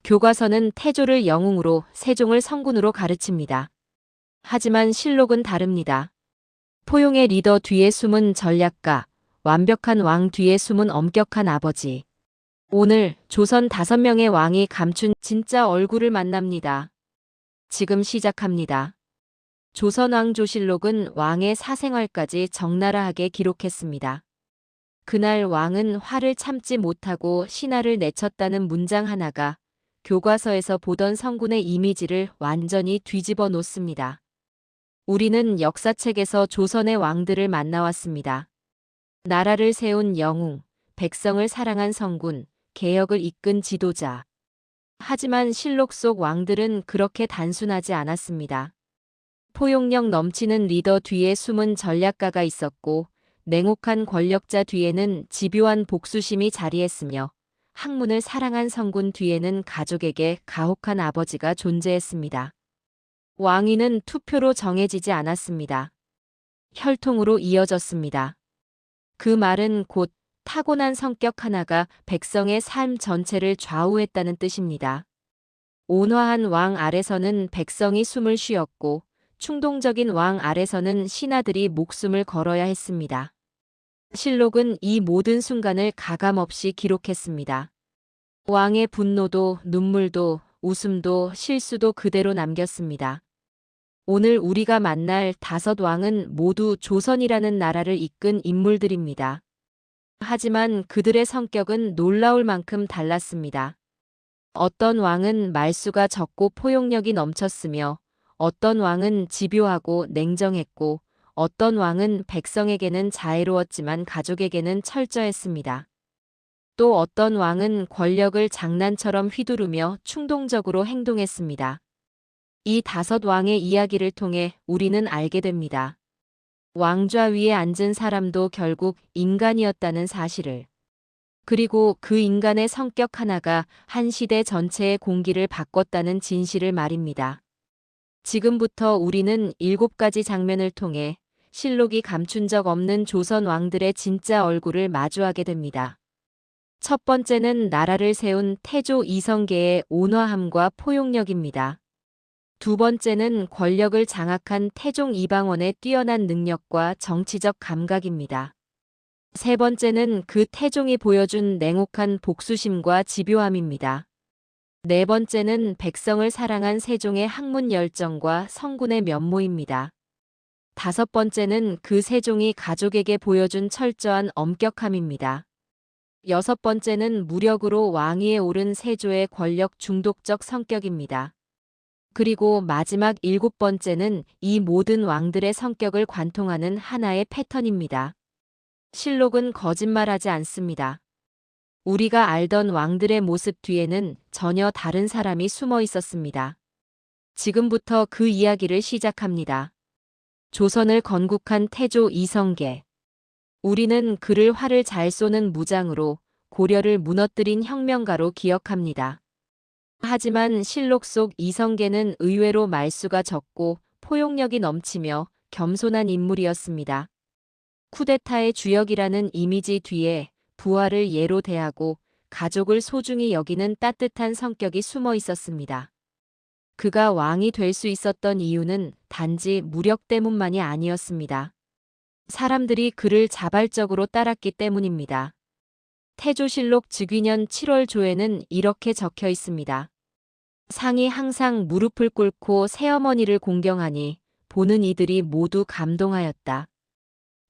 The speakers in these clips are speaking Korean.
교과서는 태조를 영웅으로, 세종을 성군으로 가르칩니다. 하지만 실록은 다릅니다. 포용의 리더 뒤에 숨은 전략가, 완벽한 왕 뒤에 숨은 엄격한 아버지. 오늘 조선 5명의 왕이 감춘 진짜 얼굴을 만납니다. 지금 시작합니다. 조선왕조실록은 왕의 사생활까지 적나라하게 기록했습니다. 그날 왕은 화를 참지 못하고 신하를 내쳤다는 문장 하나가 교과서에서 보던 성군의 이미지를 완전히 뒤집어 놓습니다. 우리는 역사책에서 조선의 왕들을 만나왔습니다. 나라를 세운 영웅, 백성을 사랑한 성군, 개혁을 이끈 지도자. 하지만 실록 속 왕들은 그렇게 단순하지 않았습니다. 포용력 넘치는 리더 뒤에 숨은 전략가가 있었고, 냉혹한 권력자 뒤에는 집요한 복수심이 자리했으며, 학문을 사랑한 성군 뒤에는 가족에게 가혹한 아버지가 존재했습니다. 왕위는 투표로 정해지지 않았습니다. 혈통으로 이어졌습니다. 그 말은 곧 타고난 성격 하나가 백성의 삶 전체를 좌우했다는 뜻입니다. 온화한 왕 아래서는 백성이 숨을 쉬었고, 충동적인 왕 아래서는 신하들이 목숨을 걸어야 했습니다. 실록은 이 모든 순간을 가감없이 기록했습니다. 왕의 분노도, 눈물도, 웃음도, 실수도 그대로 남겼습니다. 오늘 우리가 만날 5 왕은 모두 조선이라는 나라를 이끈 인물들입니다. 하지만 그들의 성격은 놀라울 만큼 달랐습니다. 어떤 왕은 말수가 적고 포용력이 넘쳤으며, 어떤 왕은 집요하고 냉정했고, 어떤 왕은 백성에게는 자애로웠지만 가족에게는 철저했습니다. 또 어떤 왕은 권력을 장난처럼 휘두르며 충동적으로 행동했습니다. 이 5 왕의 이야기를 통해 우리는 알게 됩니다. 왕좌 위에 앉은 사람도 결국 인간이었다는 사실을. 그리고 그 인간의 성격 하나가 한 시대 전체의 공기를 바꿨다는 진실을 말입니다. 지금부터 우리는 7가지 장면을 통해 실록이 감춘 적 없는 조선 왕들의 진짜 얼굴을 마주하게 됩니다. 첫 번째는 나라를 세운 태조 이성계의 온화함과 포용력입니다. 두 번째는 권력을 장악한 태종 이방원의 뛰어난 능력과 정치적 감각입니다. 세 번째는 그 태종이 보여준 냉혹한 복수심과 집요함입니다. 네 번째는 백성을 사랑한 세종의 학문 열정과 성군의 면모입니다. 5 번째는 그 세종이 가족에게 보여준 철저한 엄격함입니다. 6 번째는 무력으로 왕위에 오른 세조의 권력 중독적 성격입니다. 그리고 마지막 7 번째는 이 모든 왕들의 성격을 관통하는 하나의 패턴입니다. 실록은 거짓말하지 않습니다. 우리가 알던 왕들의 모습 뒤에는 전혀 다른 사람이 숨어 있었습니다. 지금부터 그 이야기를 시작합니다. 조선을 건국한 태조 이성계. 우리는 그를 활을 잘 쏘는 무장으로, 고려를 무너뜨린 혁명가로 기억합니다. 하지만 실록 속 이성계는 의외로 말수가 적고 포용력이 넘치며 겸손한 인물이었습니다. 쿠데타의 주역이라는 이미지 뒤에 부하를 예로 대하고 가족을 소중히 여기는 따뜻한 성격이 숨어 있었습니다. 그가 왕이 될 수 있었던 이유는 단지 무력 때문만이 아니었습니다. 사람들이 그를 자발적으로 따랐기 때문입니다. 태조실록 즉위년 7월 조에는 이렇게 적혀 있습니다. 상이 항상 무릎을 꿇고 새어머니를 공경하니 보는 이들이 모두 감동하였다.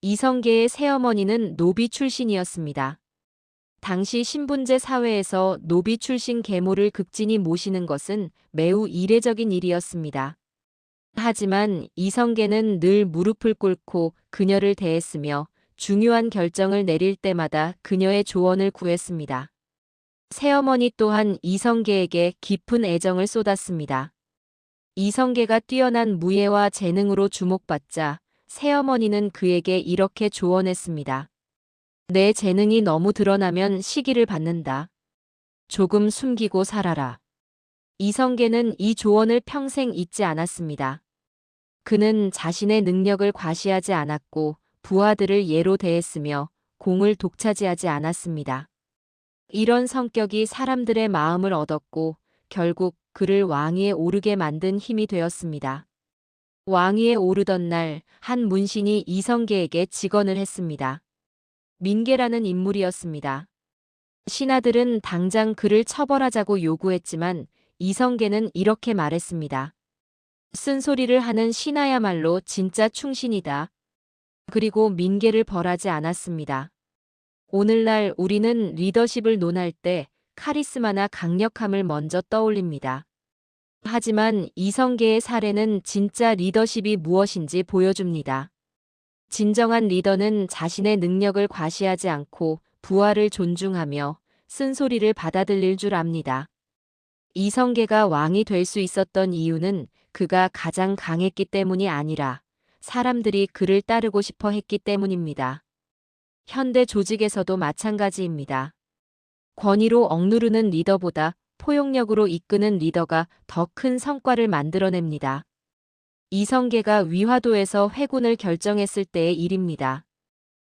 이성계의 새어머니는 노비 출신이었습니다. 당시 신분제 사회에서 노비 출신 계모를 극진히 모시는 것은 매우 이례적인 일이었습니다. 하지만 이성계는 늘 무릎을 꿇고 그녀를 대했으며 중요한 결정을 내릴 때마다 그녀의 조언을 구했습니다. 새어머니 또한 이성계에게 깊은 애정을 쏟았습니다. 이성계가 뛰어난 무예와 재능으로 주목받자 새어머니는 그에게 이렇게 조언했습니다. 내 재능이 너무 드러나면 시기를 받는다. 조금 숨기고 살아라. 이성계는 이 조언을 평생 잊지 않았습니다. 그는 자신의 능력을 과시하지 않았고 부하들을 예로 대했으며 공을 독차지하지 않았습니다. 이런 성격이 사람들의 마음을 얻었고 결국 그를 왕위에 오르게 만든 힘이 되었습니다. 왕위에 오르던 날 한 문신이 이성계에게 직언을 했습니다. 민계라는 인물이었습니다. 신하들은 당장 그를 처벌하자고 요구했지만 이성계는 이렇게 말했습니다. 쓴소리를 하는 신하야말로 진짜 충신이다. 그리고 민계를 벌하지 않았습니다. 오늘날 우리는 리더십을 논할 때 카리스마나 강력함을 먼저 떠올립니다. 하지만 이성계의 사례는 진짜 리더십이 무엇인지 보여줍니다. 진정한 리더는 자신의 능력을 과시하지 않고 부하를 존중하며 쓴소리를 받아들일 줄 압니다. 이성계가 왕이 될 수 있었던 이유는 그가 가장 강했기 때문이 아니라 사람들이 그를 따르고 싶어 했기 때문입니다. 현대 조직에서도 마찬가지입니다. 권위로 억누르는 리더보다 포용력으로 이끄는 리더가 더 큰 성과를 만들어냅니다. 이성계가 위화도에서 회군을 결정했을 때의 일입니다.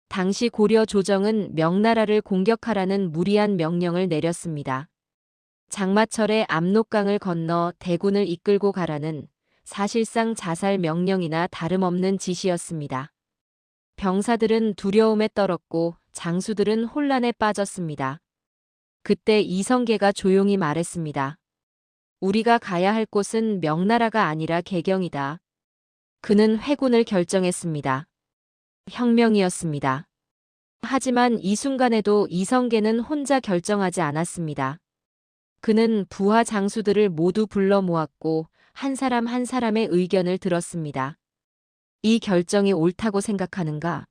당시 고려 조정은 명나라를 공격하라는 무리한 명령을 내렸습니다. 장마철에 압록강을 건너 대군을 이끌고 가라는 사실상 자살 명령이나 다름없는 지시였습니다. 병사들은 두려움에 떨었고 장수들은 혼란에 빠졌습니다. 그때 이성계가 조용히 말했습니다. 우리가 가야 할 곳은 명나라가 아니라 개경이다. 그는 회군을 결정했습니다. 혁명이었습니다. 하지만 이 순간에도 이성계는 혼자 결정하지 않았습니다. 그는 부하 장수들을 모두 불러 모았고 한 사람 한 사람의 의견을 들었습니다. 이 결정이 옳다고 생각하는가?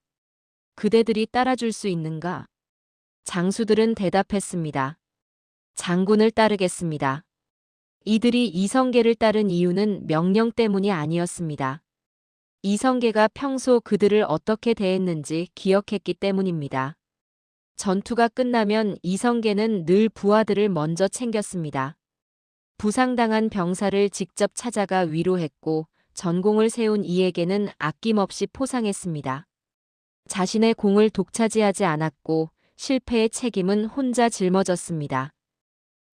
그대들이 따라줄 수 있는가? 장수들은 대답했습니다. 장군을 따르겠습니다. 이들이 이성계를 따른 이유는 명령 때문이 아니었습니다. 이성계가 평소 그들을 어떻게 대했는지 기억했기 때문입니다. 전투가 끝나면 이성계는 늘 부하들을 먼저 챙겼습니다. 부상당한 병사를 직접 찾아가 위로했고 전공을 세운 이에게는 아낌없이 포상했습니다. 자신의 공을 독차지하지 않았고 실패의 책임은 혼자 짊어졌습니다.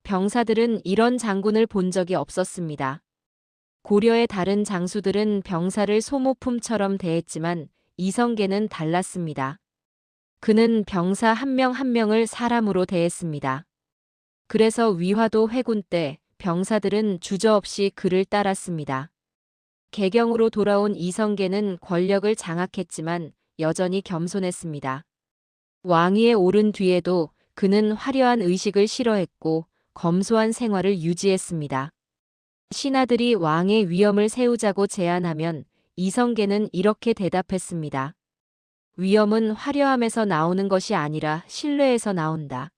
병사들은 이런 장군을 본 적이 없었습니다. 고려의 다른 장수들은 병사를 소모품처럼 대했지만 이성계는 달랐습니다. 그는 병사 한 명 한 명을 사람으로 대했습니다. 그래서 위화도 회군 때 병사들은 주저없이 그를 따랐습니다. 개경으로 돌아온 이성계는 권력을 장악했지만 여전히 겸손했습니다. 왕위에 오른 뒤에도 그는 화려한 의식을 싫어했고 검소한 생활을 유지했습니다. 신하들이 왕의 위엄을 세우자고 제안하면 이성계는 이렇게 대답했습니다. 위엄은 화려함에서 나오는 것이 아니라 신뢰에서 나온다.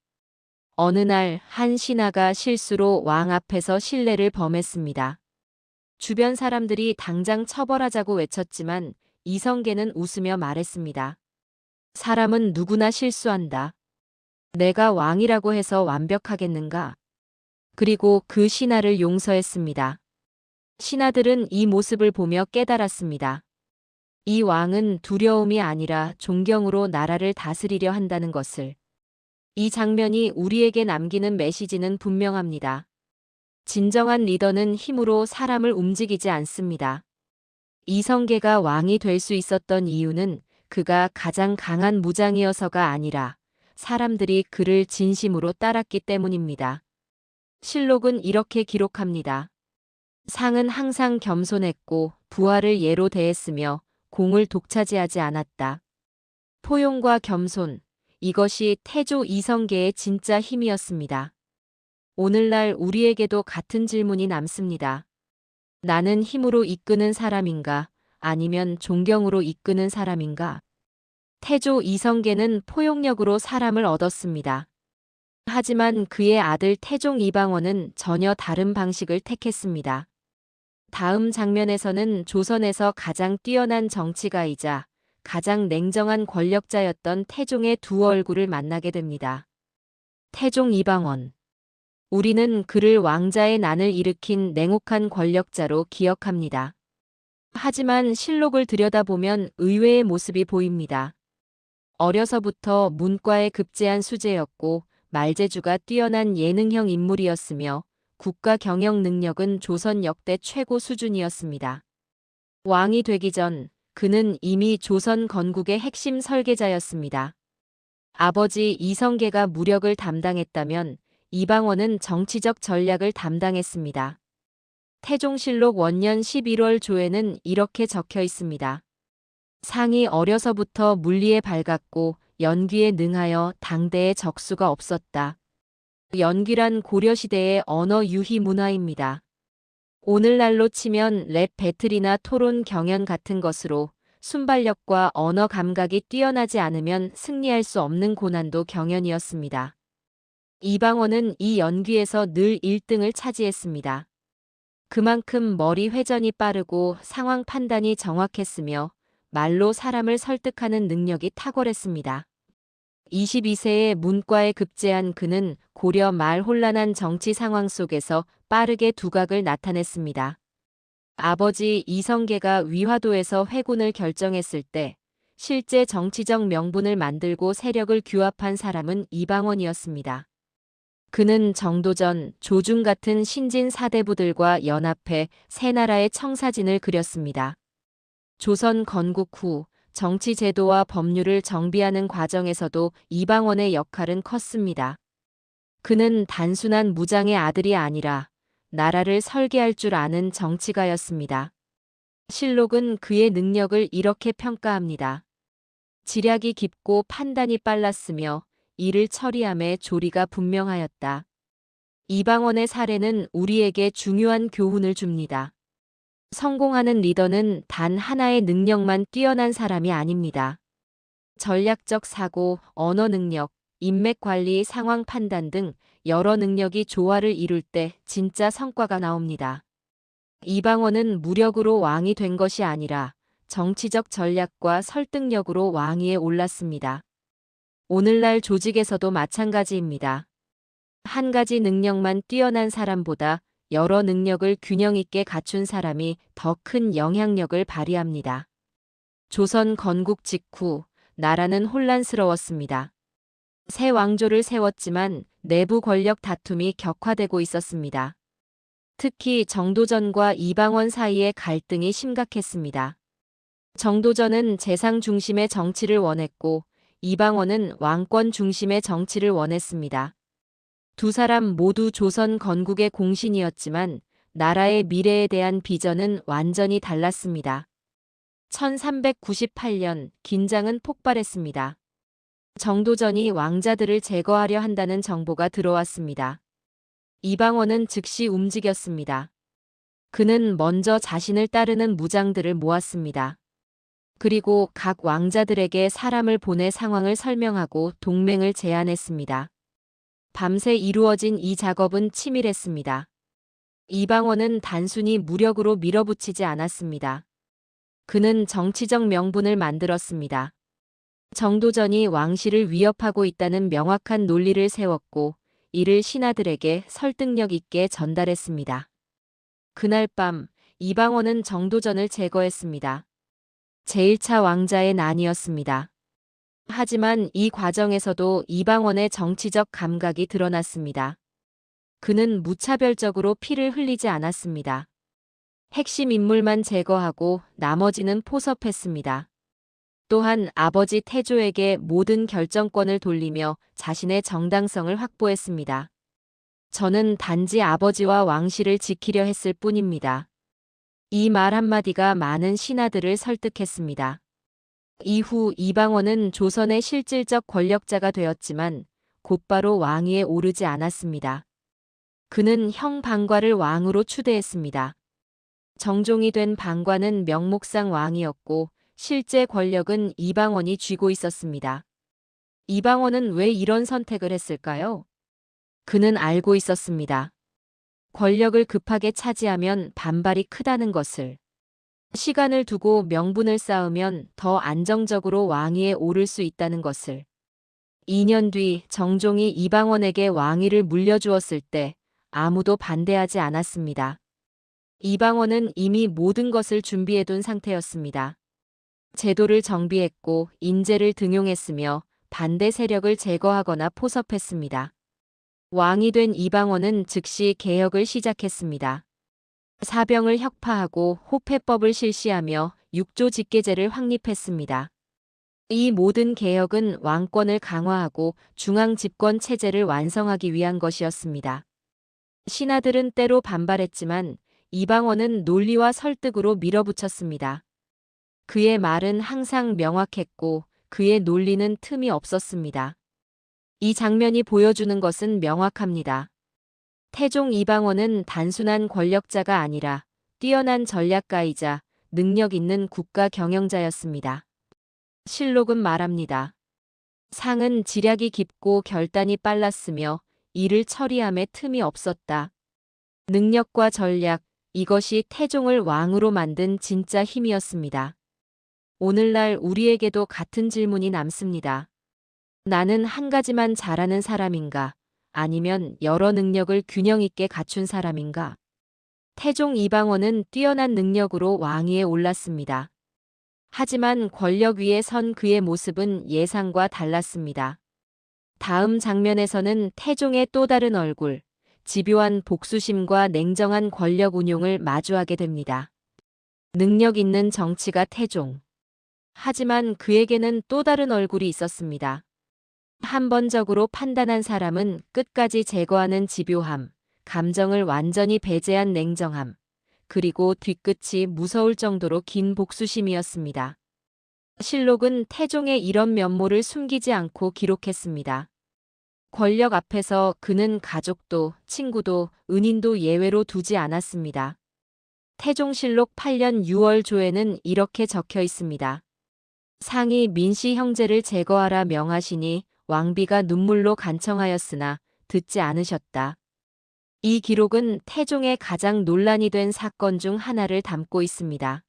어느 날 한 신하가 실수로 왕 앞에서 신뢰를 범했습니다. 주변 사람들이 당장 처벌하자고 외쳤지만 이성계는 웃으며 말했습니다. 사람은 누구나 실수한다. 내가 왕이라고 해서 완벽하겠는가? 그리고 그 신하를 용서했습니다. 신하들은 이 모습을 보며 깨달았습니다. 이 왕은 두려움이 아니라 존경으로 나라를 다스리려 한다는 것을. 이 장면이 우리에게 남기는 메시지는 분명합니다. 진정한 리더는 힘으로 사람을 움직이지 않습니다. 이성계가 왕이 될 수 있었던 이유는 그가 가장 강한 무장이어서가 아니라 사람들이 그를 진심으로 따랐기 때문입니다. 실록은 이렇게 기록합니다. 상은 항상 겸손했고 부하를 예로 대했으며 공을 독차지하지 않았다. 포용과 겸손, 이것이 태조 이성계의 진짜 힘이었습니다. 오늘날 우리에게도 같은 질문이 남습니다. 나는 힘으로 이끄는 사람인가? 아니면 존경으로 이끄는 사람인가? 태조 이성계는 포용력으로 사람을 얻었습니다. 하지만 그의 아들 태종 이방원은 전혀 다른 방식을 택했습니다. 다음 장면에서는 조선에서 가장 뛰어난 정치가이자 가장 냉정한 권력자였던 태종의 두 얼굴을 만나게 됩니다. 태종 이방원. 우리는 그를 왕자의 난을 일으킨 냉혹한 권력자로 기억합니다. 하지만 실록을 들여다보면 의외의 모습이 보입니다. 어려서부터 문과에 급제한 수재였고 말재주가 뛰어난 예능형 인물이었으며 국가 경영 능력은 조선 역대 최고 수준이었습니다. 왕이 되기 전 그는 이미 조선 건국의 핵심 설계자였습니다. 아버지 이성계가 무력을 담당했다면 이방원은 정치적 전략을 담당했습니다. 태종실록 원년 11월 조에는 이렇게 적혀 있습니다. 상이 어려서부터 물리에 밝았고 연귀에 능하여 당대에 적수가 없었다. 연귀란 고려시대의 언어 유희 문화입니다. 오늘날로 치면 랩 배틀이나 토론 경연 같은 것으로 순발력과 언어 감각이 뛰어나지 않으면 승리할 수 없는 고난도 경연이었습니다. 이방원은 이 연귀에서 늘 1등을 차지했습니다. 그만큼 머리 회전이 빠르고 상황 판단이 정확했으며 말로 사람을 설득하는 능력이 탁월했습니다. 22세에 문과에 급제한 그는 고려 말 혼란한 정치 상황 속에서 빠르게 두각을 나타냈습니다. 아버지 이성계가 위화도에서 회군을 결정했을 때 실제 정치적 명분을 만들고 세력을 규합한 사람은 이방원이었습니다. 그는 정도전, 조중 같은 신진 사대부들과 연합해 새 나라의 청사진을 그렸습니다. 조선 건국 후 정치 제도와 법률을 정비하는 과정에서도 이방원의 역할은 컸습니다. 그는 단순한 무장의 아들이 아니라 나라를 설계할 줄 아는 정치가였습니다. 실록은 그의 능력을 이렇게 평가합니다. 지략이 깊고 판단이 빨랐으며 일을 처리함에 조리가 분명하였다. 이방원의 사례는 우리에게 중요한 교훈을 줍니다. 성공하는 리더는 단 하나의 능력만 뛰어난 사람이 아닙니다. 전략적 사고, 언어 능력, 인맥 관리, 상황 판단 등 여러 능력이 조화를 이룰 때 진짜 성과가 나옵니다. 이방원은 무력으로 왕이 된 것이 아니라 정치적 전략과 설득력으로 왕위에 올랐습니다. 오늘날 조직에서도 마찬가지입니다. 한 가지 능력만 뛰어난 사람보다 여러 능력을 균형 있게 갖춘 사람이 더 큰 영향력을 발휘합니다. 조선 건국 직후 나라는 혼란스러웠습니다. 새 왕조를 세웠지만 내부 권력 다툼이 격화되고 있었습니다. 특히 정도전과 이방원 사이의 갈등이 심각했습니다. 정도전은 재상 중심의 정치를 원했고 이방원은 왕권 중심의 정치를 원했습니다. 두 사람 모두 조선 건국의 공신이었지만 나라의 미래에 대한 비전은 완전히 달랐습니다. 1398년 긴장은 폭발했습니다. 정도전이 왕자들을 제거하려 한다는 정보가 들어왔습니다. 이방원은 즉시 움직였습니다. 그는 먼저 자신을 따르는 무장들을 모았습니다. 그리고 각 왕자들에게 사람을 보내 상황을 설명하고 동맹을 제안했습니다. 밤새 이루어진 이 작업은 치밀했습니다. 이방원은 단순히 무력으로 밀어붙이지 않았습니다. 그는 정치적 명분을 만들었습니다. 정도전이 왕실을 위협하고 있다는 명확한 논리를 세웠고 이를 신하들에게 설득력 있게 전달했습니다. 그날 밤 이방원은 정도전을 제거했습니다. 제1차 왕자의 난이었습니다. 하지만 이 과정에서도 이방원의 정치적 감각이 드러났습니다. 그는 무차별적으로 피를 흘리지 않았습니다. 핵심 인물만 제거하고 나머지는 포섭했습니다. 또한 아버지 태조에게 모든 결정권을 돌리며 자신의 정당성을 확보했습니다. 저는 단지 아버지와 왕실을 지키려 했을 뿐입니다. 이 말 한마디가 많은 신하들을 설득했습니다. 이후 이방원은 조선의 실질적 권력자가 되었지만 곧바로 왕위에 오르지 않았습니다. 그는 형 방과를 왕으로 추대했습니다. 정종이 된 방과는 명목상 왕이었고 실제 권력은 이방원이 쥐고 있었습니다. 이방원은 왜 이런 선택을 했을까요? 그는 알고 있었습니다. 권력을 급하게 차지하면 반발이 크다는 것을. 시간을 두고 명분을 쌓으면 더 안정적으로 왕위에 오를 수 있다는 것을. 2년 뒤 정종이 이방원에게 왕위를 물려주었을 때 아무도 반대하지 않았습니다. 이방원은 이미 모든 것을 준비해둔 상태였습니다. 제도를 정비했고 인재를 등용했으며 반대 세력을 제거하거나 포섭했습니다. 왕이 된 이방원은 즉시 개혁을 시작했습니다. 사병을 혁파하고 호패법을 실시하며 육조 직계제를 확립했습니다. 이 모든 개혁은 왕권을 강화하고 중앙 집권 체제를 완성하기 위한 것이었습니다. 신하들은 때로 반발했지만 이방원은 논리와 설득으로 밀어붙였습니다. 그의 말은 항상 명확했고 그의 논리는 틈이 없었습니다. 이 장면이 보여주는 것은 명확합니다. 태종 이방원은 단순한 권력자가 아니라 뛰어난 전략가이자 능력 있는 국가 경영자였습니다. 실록은 말합니다. 상은 지략이 깊고 결단이 빨랐으며 일을 처리함에 틈이 없었다. 능력과 전략, 이것이 태종을 왕으로 만든 진짜 힘이었습니다. 오늘날 우리에게도 같은 질문이 남습니다. 나는 한 가지만 잘하는 사람인가? 아니면 여러 능력을 균형 있게 갖춘 사람인가? 태종 이방원은 뛰어난 능력으로 왕위에 올랐습니다. 하지만 권력 위에 선 그의 모습은 예상과 달랐습니다. 다음 장면에서는 태종의 또 다른 얼굴, 집요한 복수심과 냉정한 권력 운용을 마주하게 됩니다. 능력 있는 정치가 태종. 하지만 그에게는 또 다른 얼굴이 있었습니다. 한번적으로 판단한 사람은 끝까지 제거하는 집요함, 감정을 완전히 배제한 냉정함, 그리고 뒤끝이 무서울 정도로 긴 복수심이었습니다. 실록은 태종의 이런 면모를 숨기지 않고 기록했습니다. 권력 앞에서 그는 가족도, 친구도, 은인도 예외로 두지 않았습니다. 태종실록 8년 6월 조에는 이렇게 적혀 있습니다. 상이 민씨 형제를 제거하라 명하시니 왕비가 눈물로 간청하였으나 듣지 않으셨다. 이 기록은 태종의 가장 논란이 된 사건 중 하나를 담고 있습니다.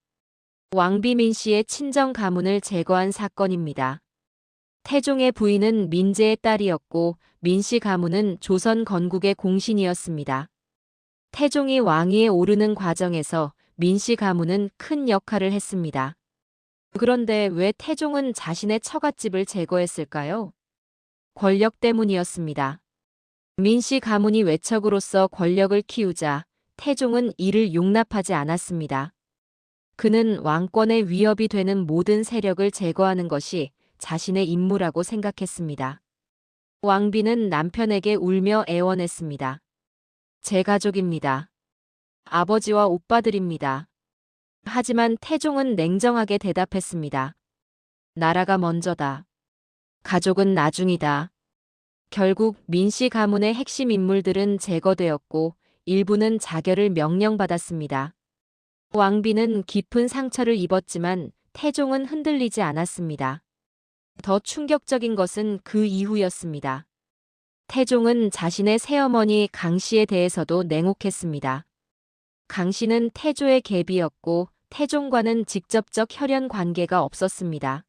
왕비 민씨의 친정 가문을 제거한 사건입니다. 태종의 부인은 민제의 딸이었고 민씨 가문은 조선 건국의 공신이었습니다. 태종이 왕위에 오르는 과정에서 민씨 가문은 큰 역할을 했습니다. 그런데 왜 태종은 자신의 처갓집을 제거했을까요? 권력 때문이었습니다. 민씨 가문이 외척으로서 권력을 키우자 태종은 이를 용납하지 않았습니다. 그는 왕권의 위협이 되는 모든 세력을 제거하는 것이 자신의 임무라고 생각했습니다. 왕비는 남편에게 울며 애원했습니다. 제 가족입니다. 아버지와 오빠들입니다. 하지만 태종은 냉정하게 대답했습니다. 나라가 먼저다. 가족은 나중이다. 결국 민씨 가문의 핵심 인물들은 제거되었고 일부는 자결을 명령받았습니다. 왕비는 깊은 상처를 입었지만 태종은 흔들리지 않았습니다. 더 충격적인 것은 그 이후였습니다. 태종은 자신의 새어머니 강씨에 대해서도 냉혹했습니다. 강씨는 태조의 계비였고 태종과는 직접적 혈연 관계가 없었습니다.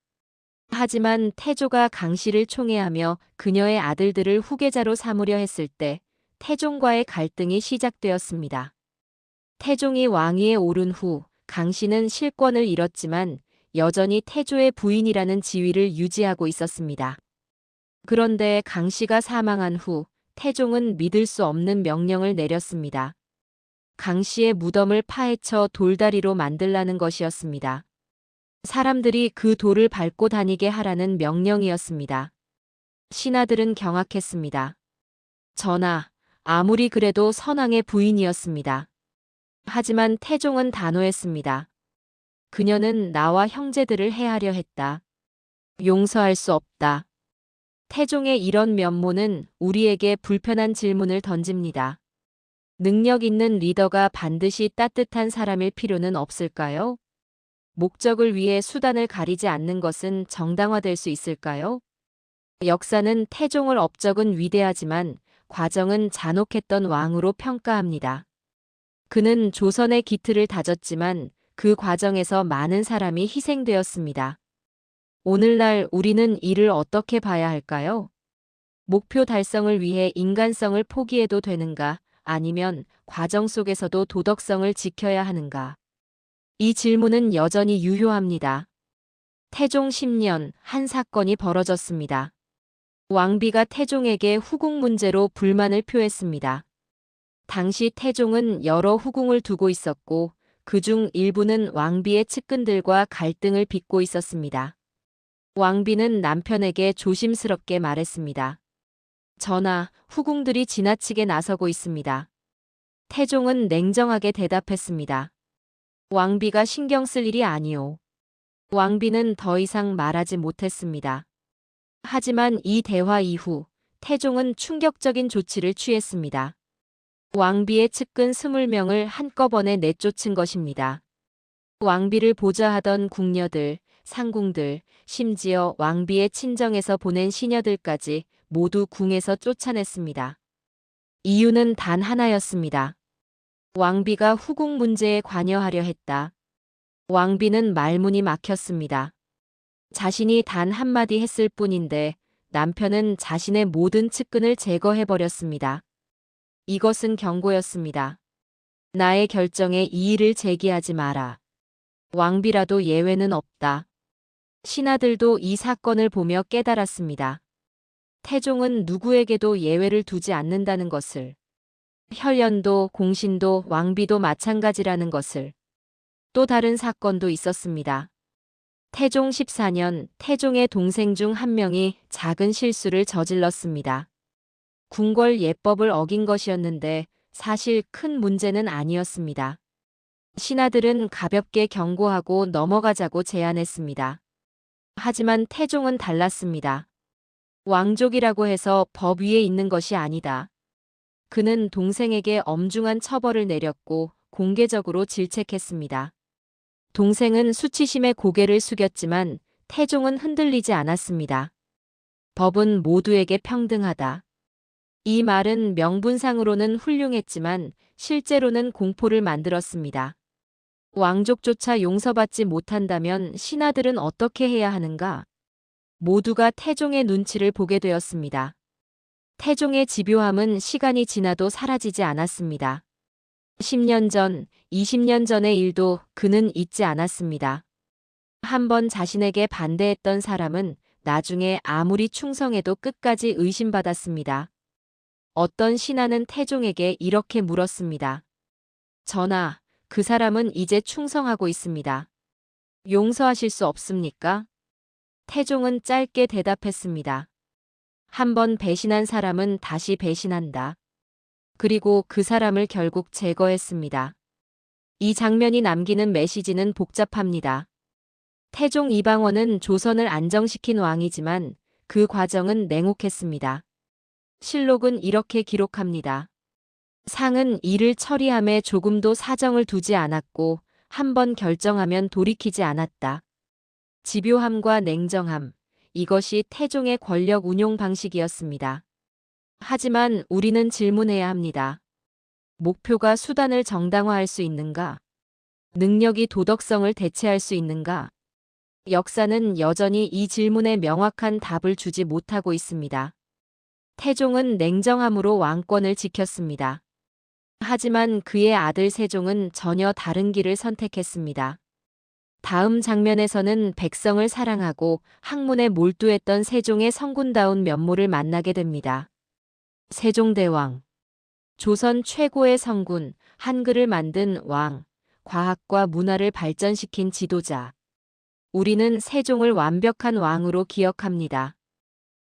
하지만 태조가 강씨를 총애하며 그녀의 아들들을 후계자로 삼으려 했을 때 태종과의 갈등이 시작되었습니다. 태종이 왕위에 오른 후 강씨는 실권을 잃었지만 여전히 태조의 부인이라는 지위를 유지하고 있었습니다. 그런데 강씨가 사망한 후 태종은 믿을 수 없는 명령을 내렸습니다. 강씨의 무덤을 파헤쳐 돌다리로 만들라는 것이었습니다. 사람들이 그 돌을 밟고 다니게 하라는 명령이었습니다. 신하들은 경악했습니다. 전하, 아무리 그래도 선왕의 부인이었습니다. 하지만 태종은 단호했습니다. 그녀는 나와 형제들을 해하려 했다. 용서할 수 없다. 태종의 이런 면모는 우리에게 불편한 질문을 던집니다. 능력 있는 리더가 반드시 따뜻한 사람일 필요는 없을까요? 목적을 위해 수단을 가리지 않는 것은 정당화될 수 있을까요? 역사는 태종을 업적은 위대하지만 과정은 잔혹했던 왕으로 평가합니다. 그는 조선의 기틀을 다졌지만 그 과정에서 많은 사람이 희생되었습니다. 오늘날 우리는 이를 어떻게 봐야 할까요? 목표 달성을 위해 인간성을 포기해도 되는가? 아니면 과정 속에서도 도덕성을 지켜야 하는가? 이 질문은 여전히 유효합니다. 태종 10년 한 사건이 벌어졌습니다. 왕비가 태종에게 후궁 문제로 불만을 표했습니다. 당시 태종은 여러 후궁을 두고 있었고 그중 일부는 왕비의 측근들과 갈등을 빚고 있었습니다. 왕비는 남편에게 조심스럽게 말했습니다. 전하, 후궁들이 지나치게 나서고 있습니다. 태종은 냉정하게 대답했습니다. 왕비가 신경 쓸 일이 아니오. 왕비는 더 이상 말하지 못했습니다. 하지만 이 대화 이후 태종은 충격적인 조치를 취했습니다. 왕비의 측근 20명을 한꺼번에 내쫓은 것입니다. 왕비를 보좌하던 궁녀들, 상궁들, 심지어 왕비의 친정에서 보낸 시녀들까지 모두 궁에서 쫓아냈습니다. 이유는 단 하나였습니다. 왕비가 후궁 문제에 관여하려 했다. 왕비는 말문이 막혔습니다. 자신이 단 한마디 했을 뿐인데 남편은 자신의 모든 측근을 제거해버렸습니다. 이것은 경고였습니다. 나의 결정에 이의를 제기하지 마라. 왕비라도 예외는 없다. 신하들도 이 사건을 보며 깨달았습니다. 태종은 누구에게도 예외를 두지 않는다는 것을. 혈연도, 공신도, 왕비도 마찬가지라는 것을. 또 다른 사건도 있었습니다. 태종 14년 태종의 동생 중 한 명이 작은 실수를 저질렀습니다. 궁궐 예법을 어긴 것이었는데 사실 큰 문제는 아니었습니다. 신하들은 가볍게 경고하고 넘어가자고 제안했습니다. 하지만 태종은 달랐습니다. 왕족이라고 해서 법 위에 있는 것이 아니다. 그는 동생에게 엄중한 처벌을 내렸고 공개적으로 질책했습니다. 동생은 수치심에 고개를 숙였지만 태종은 흔들리지 않았습니다. 법은 모두에게 평등하다. 이 말은 명분상으로는 훌륭했지만 실제로는 공포를 만들었습니다. 왕족조차 용서받지 못한다면 신하들은 어떻게 해야 하는가? 모두가 태종의 눈치를 보게 되었습니다. 태종의 집요함은 시간이 지나도 사라지지 않았습니다. 10년 전, 20년 전의 일도 그는 잊지 않았습니다. 한번 자신에게 반대했던 사람은 나중에 아무리 충성해도 끝까지 의심받았습니다. 어떤 신하는 태종에게 이렇게 물었습니다. 전하, 그 사람은 이제 충성하고 있습니다. 용서하실 수 없습니까? 태종은 짧게 대답했습니다. 한번 배신한 사람은 다시 배신한다. 그리고 그 사람을 결국 제거했습니다. 이 장면이 남기는 메시지는 복잡합니다. 태종 이방원은 조선을 안정시킨 왕이지만 그 과정은 냉혹했습니다. 실록은 이렇게 기록합니다. 상은 일을 처리함에 조금도 사정을 두지 않았고 한번 결정하면 돌이키지 않았다. 집요함과 냉정함, 이것이 태종의 권력 운용 방식이었습니다. 하지만 우리는 질문해야 합니다. 목표가 수단을 정당화할 수 있는가? 능력이 도덕성을 대체할 수 있는가? 역사는 여전히 이 질문에 명확한 답을 주지 못하고 있습니다. 태종은 냉정함으로 왕권을 지켰습니다. 하지만 그의 아들 세종은 전혀 다른 길을 선택했습니다. 다음 장면에서는 백성을 사랑하고 학문에 몰두했던 세종의 성군다운 면모를 만나게 됩니다. 세종대왕. 조선 최고의 성군, 한글을 만든 왕, 과학과 문화를 발전시킨 지도자. 우리는 세종을 완벽한 왕으로 기억합니다.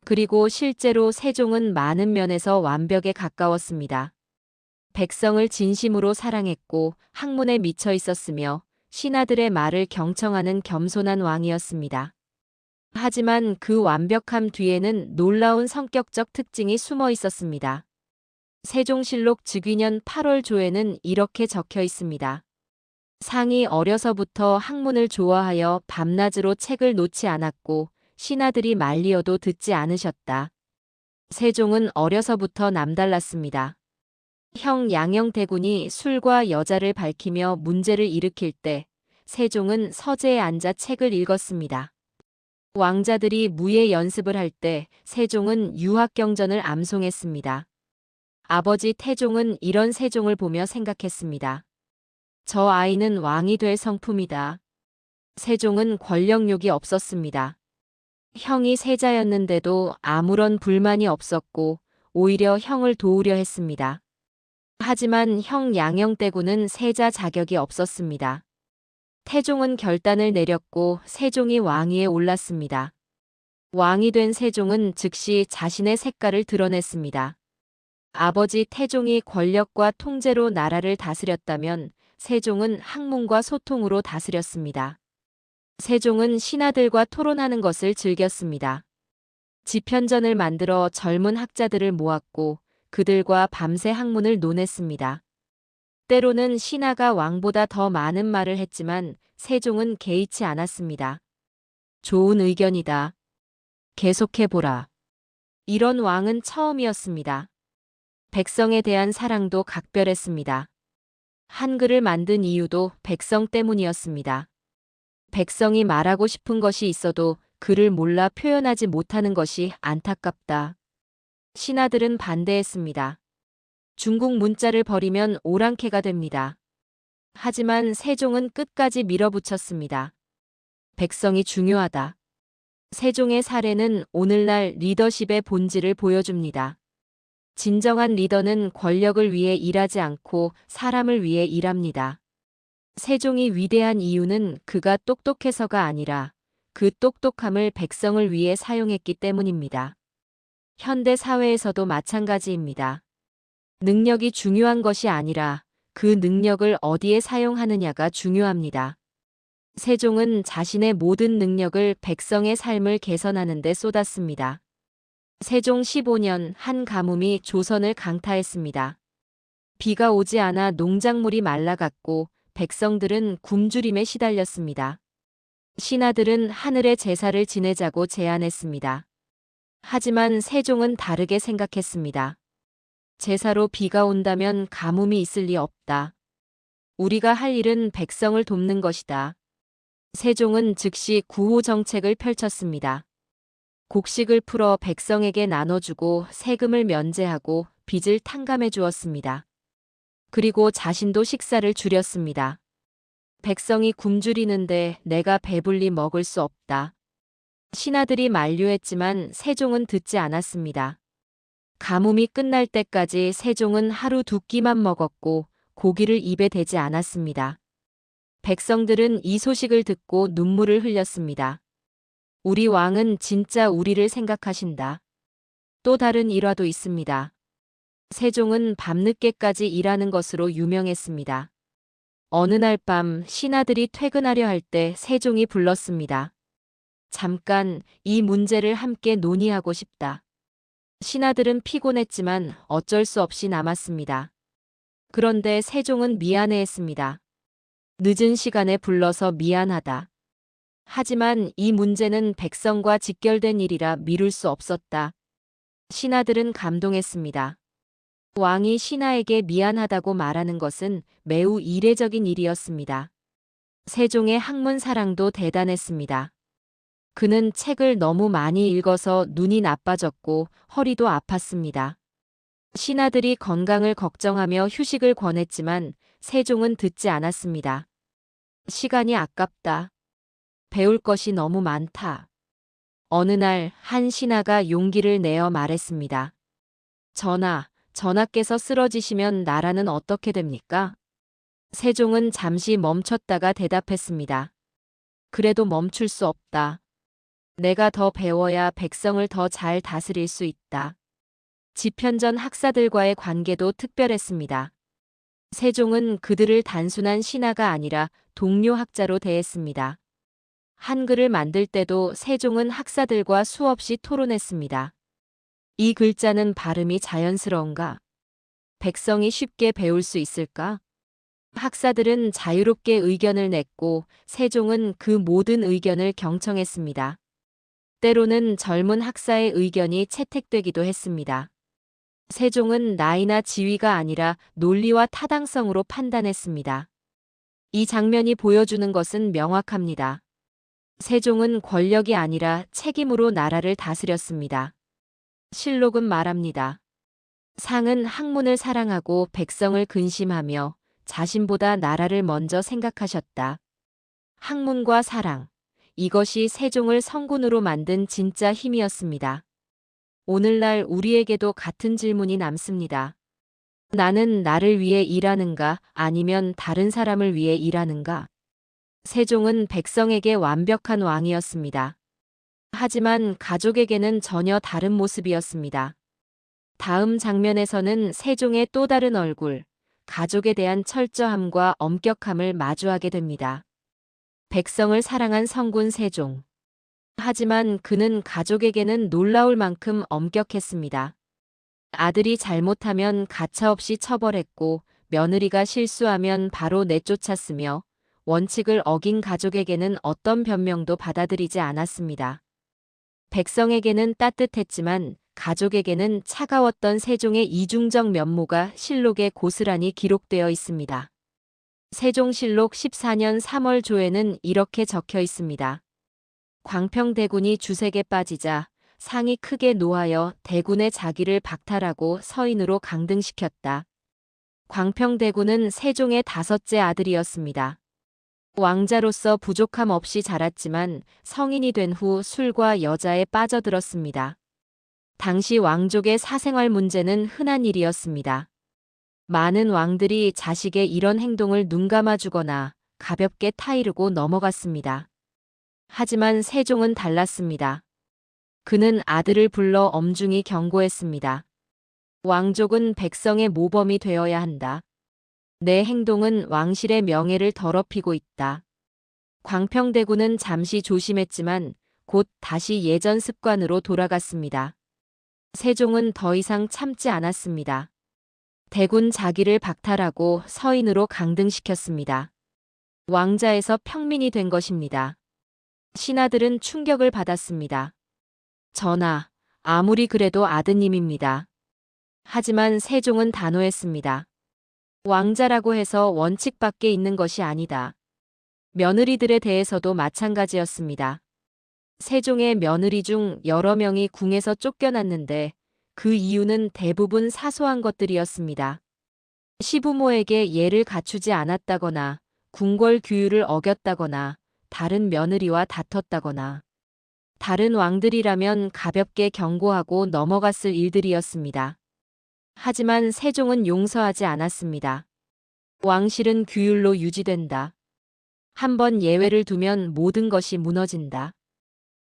그리고 실제로 세종은 많은 면에서 완벽에 가까웠습니다. 백성을 진심으로 사랑했고 학문에 미쳐 있었으며 신하들의 말을 경청하는 겸손한 왕이었습니다. 하지만 그 완벽함 뒤에는 놀라운 성격적 특징이 숨어 있었습니다. 세종실록 즉위년 8월 조에는 이렇게 적혀 있습니다. 상이 어려서부터 학문을 좋아하여 밤낮으로 책을 놓지 않았고 신하들이 말리어도 듣지 않으셨다. 세종은 어려서부터 남달랐습니다. 형 양형대군이 술과 여자를 밝히며 문제를 일으킬 때 세종은 서재에 앉아 책을 읽었습니다. 왕자들이 무예 연습을 할 때 세종은 유학경전을 암송했습니다. 아버지 태종은 이런 세종을 보며 생각했습니다. 저 아이는 왕이 될 성품이다. 세종은 권력욕이 없었습니다. 형이 세자였는데도 아무런 불만이 없었고 오히려 형을 도우려 했습니다. 하지만 형 양형떼구는 세자 자격이 없었습니다. 태종은 결단을 내렸고 세종이 왕위에 올랐습니다. 왕이 된 세종은 즉시 자신의 색깔을 드러냈습니다. 아버지 태종이 권력과 통제로 나라를 다스렸다면 세종은 학문과 소통으로 다스렸습니다. 세종은 신하들과 토론하는 것을 즐겼습니다. 지편전을 만들어 젊은 학자들을 모았고 그들과 밤새 학문을 논했습니다. 때로는 신하가 왕보다 더 많은 말을 했지만 세종은 개의치 않았습니다. 좋은 의견이다. 계속해보라. 이런 왕은 처음이었습니다. 백성에 대한 사랑도 각별했습니다. 한글을 만든 이유도 백성 때문이었습니다. 백성이 말하고 싶은 것이 있어도 글을 몰라 표현하지 못하는 것이 안타깝다. 신하들은 반대했습니다. 중국 문자를 버리면 오랑캐가 됩니다. 하지만 세종은 끝까지 밀어붙였습니다. 백성이 중요하다. 세종의 사례는 오늘날 리더십의 본질을 보여줍니다. 진정한 리더는 권력을 위해 일하지 않고 사람을 위해 일합니다. 세종이 위대한 이유는 그가 똑똑해서가 아니라 그 똑똑함을 백성을 위해 사용했기 때문입니다. 현대 사회에서도 마찬가지입니다. 능력이 중요한 것이 아니라 그 능력을 어디에 사용하느냐가 중요합니다. 세종은 자신의 모든 능력을 백성의 삶을 개선하는 데 쏟았습니다. 세종 15년 한 가뭄이 조선을 강타했습니다. 비가 오지 않아 농작물이 말라갔고 백성들은 굶주림에 시달렸습니다. 신하들은 하늘의 제사를 지내자고 제안했습니다. 하지만 세종은 다르게 생각했습니다. 제사로 비가 온다면 가뭄이 있을 리 없다. 우리가 할 일은 백성을 돕는 것이다. 세종은 즉시 구호 정책을 펼쳤습니다. 곡식을 풀어 백성에게 나눠주고 세금을 면제하고 빚을 탕감해 주었습니다. 그리고 자신도 식사를 줄였습니다. 백성이 굶주리는데 내가 배불리 먹을 수 없다. 신하들이 만류했지만 세종은 듣지 않았습니다. 가뭄이 끝날 때까지 세종은 하루 2끼만 먹었고 고기를 입에 대지 않았습니다. 백성들은 이 소식을 듣고 눈물을 흘렸습니다. 우리 왕은 진짜 우리를 생각하신다. 또 다른 일화도 있습니다. 세종은 밤늦게까지 일하는 것으로 유명했습니다. 어느 날 밤 신하들이 퇴근하려 할 때 세종이 불렀습니다. 잠깐 이 문제를 함께 논의하고 싶다. 신하들은 피곤했지만 어쩔 수 없이 남았습니다. 그런데 세종은 미안해했습니다. 늦은 시간에 불러서 미안하다. 하지만 이 문제는 백성과 직결된 일이라 미룰 수 없었다. 신하들은 감동했습니다. 왕이 신하에게 미안하다고 말하는 것은 매우 이례적인 일이었습니다. 세종의 학문 사랑도 대단했습니다. 그는 책을 너무 많이 읽어서 눈이 나빠졌고 허리도 아팠습니다. 신하들이 건강을 걱정하며 휴식을 권했지만 세종은 듣지 않았습니다. 시간이 아깝다. 배울 것이 너무 많다. 어느 날 한 신하가 용기를 내어 말했습니다. 전하께서 쓰러지시면 나라는 어떻게 됩니까? 세종은 잠시 멈췄다가 대답했습니다. 그래도 멈출 수 없다. 내가 더 배워야 백성을 더 잘 다스릴 수 있다. 지편전 학사들과의 관계도 특별했습니다. 세종은 그들을 단순한 신하가 아니라 동료 학자로 대했습니다. 한글을 만들 때도 세종은 학사들과 수없이 토론했습니다. 이 글자는 발음이 자연스러운가? 백성이 쉽게 배울 수 있을까? 학사들은 자유롭게 의견을 냈고 세종은 그 모든 의견을 경청했습니다. 때로는 젊은 학사의 의견이 채택되기도 했습니다. 세종은 나이나 지위가 아니라 논리와 타당성으로 판단했습니다. 이 장면이 보여주는 것은 명확합니다. 세종은 권력이 아니라 책임으로 나라를 다스렸습니다. 실록은 말합니다. 상은 학문을 사랑하고 백성을 근심하며 자신보다 나라를 먼저 생각하셨다. 학문과 사랑, 이것이 세종을 성군으로 만든 진짜 힘이었습니다. 오늘날 우리에게도 같은 질문이 남습니다. 나는 나를 위해 일하는가 아니면 다른 사람을 위해 일하는가? 세종은 백성에게 완벽한 왕이었습니다. 하지만 가족에게는 전혀 다른 모습이었습니다. 다음 장면에서는 세종의 또 다른 얼굴, 가족에 대한 철저함과 엄격함을 마주하게 됩니다. 백성을 사랑한 성군 세종. 하지만 그는 가족에게는 놀라울 만큼 엄격했습니다. 아들이 잘못하면 가차없이 처벌했고 며느리가 실수하면 바로 내쫓았으며 원칙을 어긴 가족에게는 어떤 변명도 받아들이지 않았습니다. 백성에게는 따뜻했지만 가족에게는 차가웠던 세종의 이중적 면모가 실록에 고스란히 기록되어 있습니다. 세종실록 14년 3월 조에는 이렇게 적혀 있습니다. 광평대군이 주색에 빠지자 상이 크게 노하여 대군의 자기를 박탈하고 서인으로 강등시켰다. 광평대군은 세종의 5째 아들이었습니다. 왕자로서 부족함 없이 자랐지만 성인이 된 후 술과 여자에 빠져들었습니다. 당시 왕족의 사생활 문제는 흔한 일이었습니다. 많은 왕들이 자식의 이런 행동을 눈감아주거나 가볍게 타이르고 넘어갔습니다. 하지만 세종은 달랐습니다. 그는 아들을 불러 엄중히 경고했습니다. 왕족은 백성의 모범이 되어야 한다. 내 행동은 왕실의 명예를 더럽히고 있다. 광평대군은 잠시 조심했지만 곧 다시 예전 습관으로 돌아갔습니다. 세종은 더 이상 참지 않았습니다. 대군 자기를 박탈하고 서인으로 강등시켰습니다. 왕자에서 평민이 된 것입니다. 신하들은 충격을 받았습니다. 전하, 아무리 그래도 아드님입니다. 하지만 세종은 단호했습니다. 왕자라고 해서 원칙 밖에 있는 것이 아니다. 며느리들에 대해서도 마찬가지였습니다. 세종의 며느리 중 여러 명이 궁에서 쫓겨났는데 그 이유는 대부분 사소한 것들이었습니다. 시부모에게 예를 갖추지 않았다거나 궁궐 규율을 어겼다거나 다른 며느리와 다퉜다거나 다른 왕들이라면 가볍게 경고하고 넘어갔을 일들이었습니다. 하지만 세종은 용서하지 않았습니다. 왕실은 규율로 유지된다. 한번 예외를 두면 모든 것이 무너진다.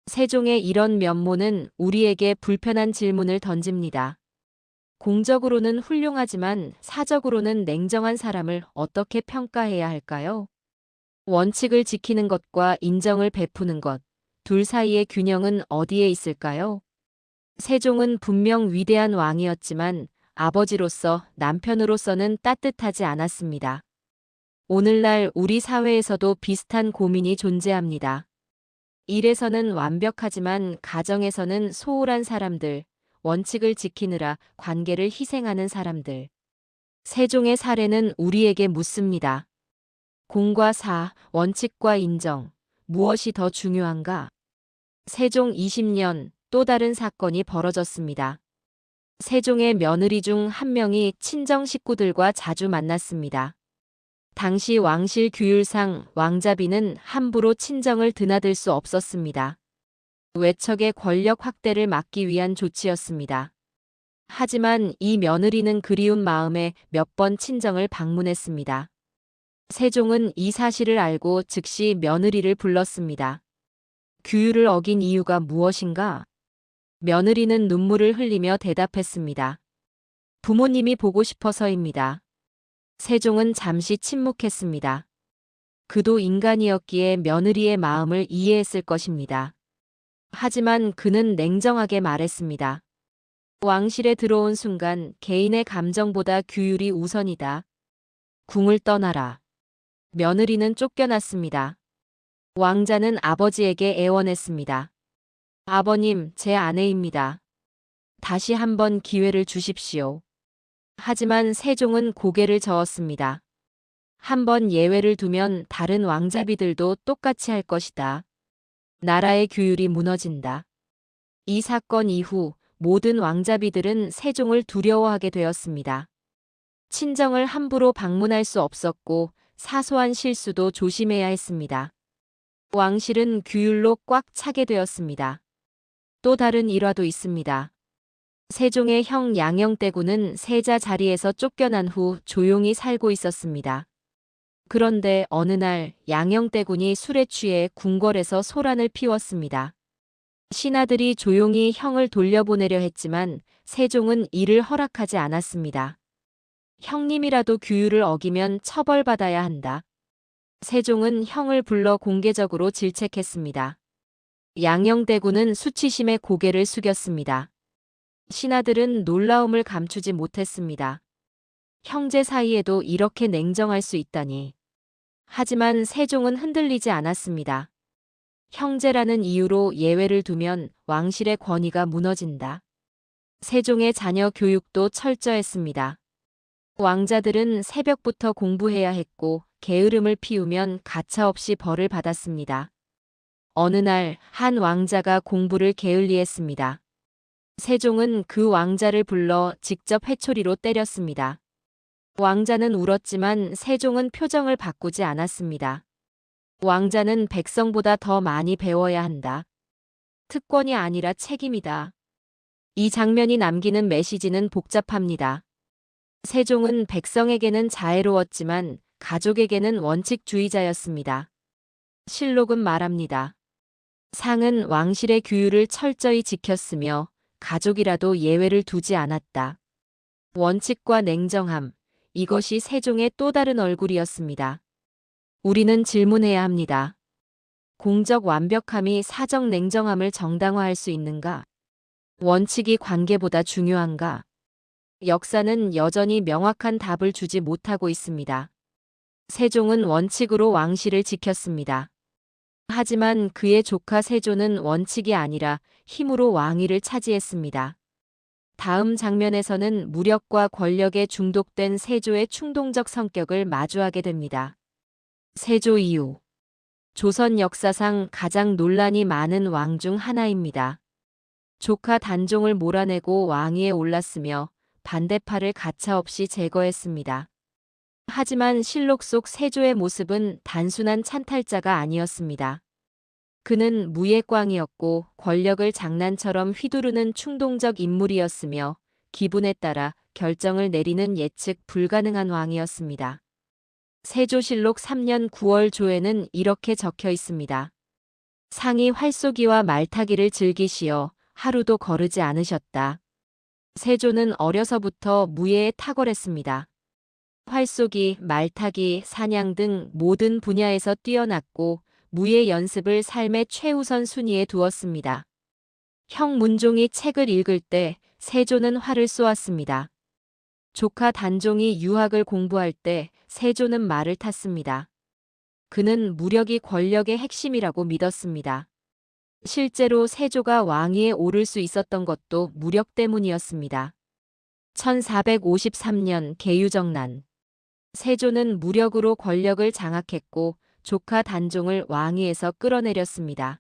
세종의 이런 면모는 우리에게 불편한 질문을 던집니다. 공적으로는 훌륭하지만 사적으로는 냉정한 사람을 어떻게 평가해야 할까요? 원칙을 지키는 것과 인정을 베푸는 것, 둘 사이의 균형은 어디에 있을까요? 세종은 분명 위대한 왕이었지만 아버지로서 남편으로서는 따뜻하지 않았습니다. 오늘날 우리 사회에서도 비슷한 고민이 존재합니다. 일에서는 완벽하지만 가정에서는 소홀한 사람들, 원칙을 지키느라 관계를 희생하는 사람들. 세종의 사례는 우리에게 묻습니다. 공과 사, 원칙과 인정, 무엇이 더 중요한가? 세종 20년 또 다른 사건이 벌어졌습니다. 세종의 며느리 중 한 명이 친정 식구들과 자주 만났습니다. 당시 왕실 규율상 왕자비는 함부로 친정을 드나들 수 없었습니다. 외척의 권력 확대를 막기 위한 조치였습니다. 하지만 이 며느리는 그리운 마음에 몇 번 친정을 방문했습니다. 세종은 이 사실을 알고 즉시 며느리를 불렀습니다. 규율을 어긴 이유가 무엇인가? 며느리는 눈물을 흘리며 대답했습니다. 부모님이 보고 싶어서입니다. 세종은 잠시 침묵했습니다. 그도 인간이었기에 며느리의 마음을 이해했을 것입니다. 하지만 그는 냉정하게 말했습니다. 왕실에 들어온 순간 개인의 감정보다 규율이 우선이다. 궁을 떠나라. 며느리는 쫓겨났습니다. 왕자는 아버지에게 애원했습니다. 아버님, 제 아내입니다. 다시 한번 기회를 주십시오. 하지만 세종은 고개를 저었습니다. 한번 예외를 두면 다른 왕자비들도 똑같이 할 것이다. 나라의 규율이 무너진다. 이 사건 이후 모든 왕자비들은 세종을 두려워하게 되었습니다. 친정을 함부로 방문할 수 없었고 사소한 실수도 조심해야 했습니다. 왕실은 규율로 꽉 차게 되었습니다. 또 다른 일화도 있습니다. 세종의 형 양형대군은 세자 자리에서 쫓겨난 후 조용히 살고 있었습니다. 그런데 어느 날 양형대군이 술에 취해 궁궐에서 소란을 피웠습니다. 신하들이 조용히 형을 돌려보내려 했지만 세종은 이를 허락하지 않았습니다. 형님이라도 규율을 어기면 처벌받아야 한다. 세종은 형을 불러 공개적으로 질책했습니다. 양형대군은 수치심에 고개를 숙였습니다. 신하들은 놀라움을 감추지 못했습니다. 형제 사이에도 이렇게 냉정할 수 있다니. 하지만 세종은 흔들리지 않았습니다. 형제라는 이유로 예외를 두면 왕실의 권위가 무너진다. 세종의 자녀 교육도 철저했습니다. 왕자들은 새벽부터 공부해야 했고 게으름을 피우면 가차없이 벌을 받았습니다. 어느 날 한 왕자가 공부를 게을리했습니다. 세종은 그 왕자를 불러 직접 회초리로 때렸습니다. 왕자는 울었지만 세종은 표정을 바꾸지 않았습니다. 왕자는 백성보다 더 많이 배워야 한다. 특권이 아니라 책임이다. 이 장면이 남기는 메시지는 복잡합니다. 세종은 백성에게는 자애로웠지만 가족에게는 원칙주의자였습니다. 실록은 말합니다. 상은 왕실의 규율을 철저히 지켰으며 가족이라도 예외를 두지 않았다. 원칙과 냉정함, 이것이 세종의 또 다른 얼굴이었습니다. 우리는 질문해야 합니다. 공적 완벽함이 사적 냉정함을 정당화할 수 있는가? 원칙이 관계보다 중요한가? 역사는 여전히 명확한 답을 주지 못하고 있습니다. 세종은 원칙으로 왕실을 지켰습니다. 하지만 그의 조카 세조는 원칙이 아니라 힘으로 왕위를 차지했습니다. 다음 장면에서는 무력과 권력에 중독된 세조의 충동적 성격을 마주하게 됩니다. 세조 이후 조선 역사상 가장 논란이 많은 왕 중 하나입니다. 조카 단종을 몰아내고 왕위에 올랐으며 반대파를 가차없이 제거했습니다. 하지만 실록 속 세조의 모습은 단순한 찬탈자가 아니었습니다. 그는 무예광이었고 권력을 장난처럼 휘두르는 충동적 인물이었으며 기분에 따라 결정을 내리는 예측 불가능한 왕이었습니다. 세조실록 3년 9월 조에는 이렇게 적혀 있습니다. 상이 활쏘기와 말타기를 즐기시어 하루도 거르지 않으셨다. 세조는 어려서부터 무예에 탁월했습니다. 활쏘기, 말타기, 사냥 등 모든 분야에서 뛰어났고 무예 연습을 삶의 최우선 순위에 두었습니다. 형 문종이 책을 읽을 때 세조는 활을 쏘았습니다. 조카 단종이 유학을 공부할 때 세조는 말을 탔습니다. 그는 무력이 권력의 핵심이라고 믿었습니다. 실제로 세조가 왕위에 오를 수 있었던 것도 무력 때문이었습니다. 1453년 계유정난. 세조는 무력으로 권력을 장악했고 조카 단종을 왕위에서 끌어내렸습니다.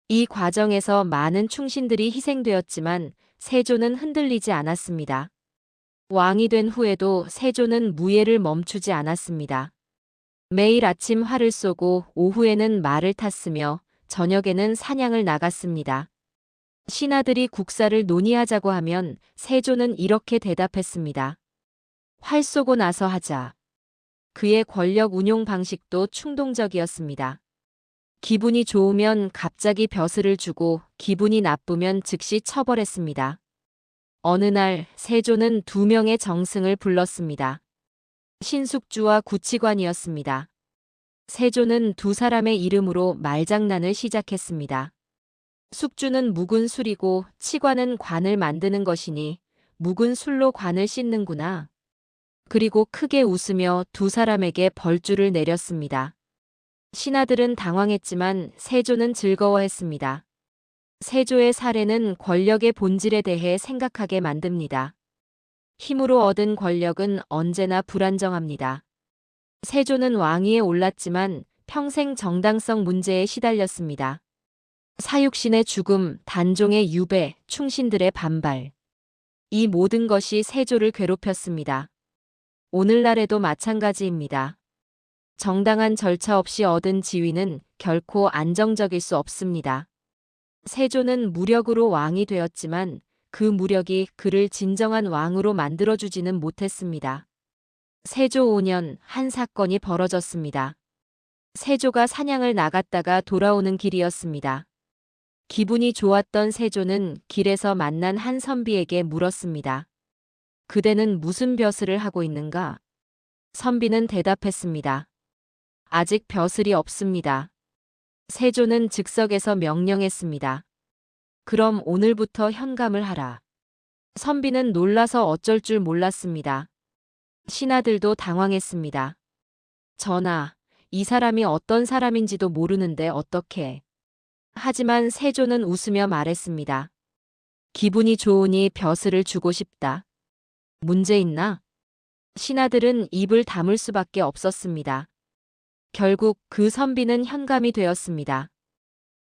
이 과정에서 많은 충신들이 희생되었지만 세조는 흔들리지 않았습니다. 왕이 된 후에도 세조는 무예를 멈추지 않았습니다. 매일 아침 활을 쏘고 오후에는 말을 탔으며 저녁에는 사냥을 나갔습니다. 신하들이 국사를 논의하자고 하면 세조는 이렇게 대답했습니다. 활 쏘고 나서 하자. 그의 권력 운용 방식도 충동적이었습니다. 기분이 좋으면 갑자기 벼슬을 주고 기분이 나쁘면 즉시 처벌했습니다. 어느 날 세조는 2명의 정승을 불렀습니다. 신숙주와 구치관이었습니다. 세조는 2사람의 이름으로 말장난을 시작했습니다. 숙주는 묵은 술이고 치관은 관을 만드는 것이니 묵은 술로 관을 씻는구나. 그리고 크게 웃으며 2사람에게 벌주를 내렸습니다. 신하들은 당황했지만 세조는 즐거워했습니다. 세조의 사례는 권력의 본질에 대해 생각하게 만듭니다. 힘으로 얻은 권력은 언제나 불안정합니다. 세조는 왕위에 올랐지만 평생 정당성 문제에 시달렸습니다. 사육신의 죽음, 단종의 유배, 충신들의 반발. 이 모든 것이 세조를 괴롭혔습니다. 오늘날에도 마찬가지입니다. 정당한 절차 없이 얻은 지위는 결코 안정적일 수 없습니다. 세조는 무력으로 왕이 되었지만 그 무력이 그를 진정한 왕으로 만들어주지는 못했습니다. 세조 5년 한 사건이 벌어졌습니다. 세조가 사냥을 나갔다가 돌아오는 길이었습니다. 기분이 좋았던 세조는 길에서 만난 한 선비에게 물었습니다. 그대는 무슨 벼슬을 하고 있는가? 선비는 대답했습니다. 아직 벼슬이 없습니다. 세조는 즉석에서 명령했습니다. 그럼 오늘부터 현감을 하라. 선비는 놀라서 어쩔 줄 몰랐습니다. 신하들도 당황했습니다. 전하, 이 사람이 어떤 사람인지도 모르는데 어떻게. 하지만 세조는 웃으며 말했습니다. 기분이 좋으니 벼슬을 주고 싶다. 문제 있나? 신하들은 입을 다물 수밖에 없었습니다. 결국 그 선비는 현감이 되었습니다.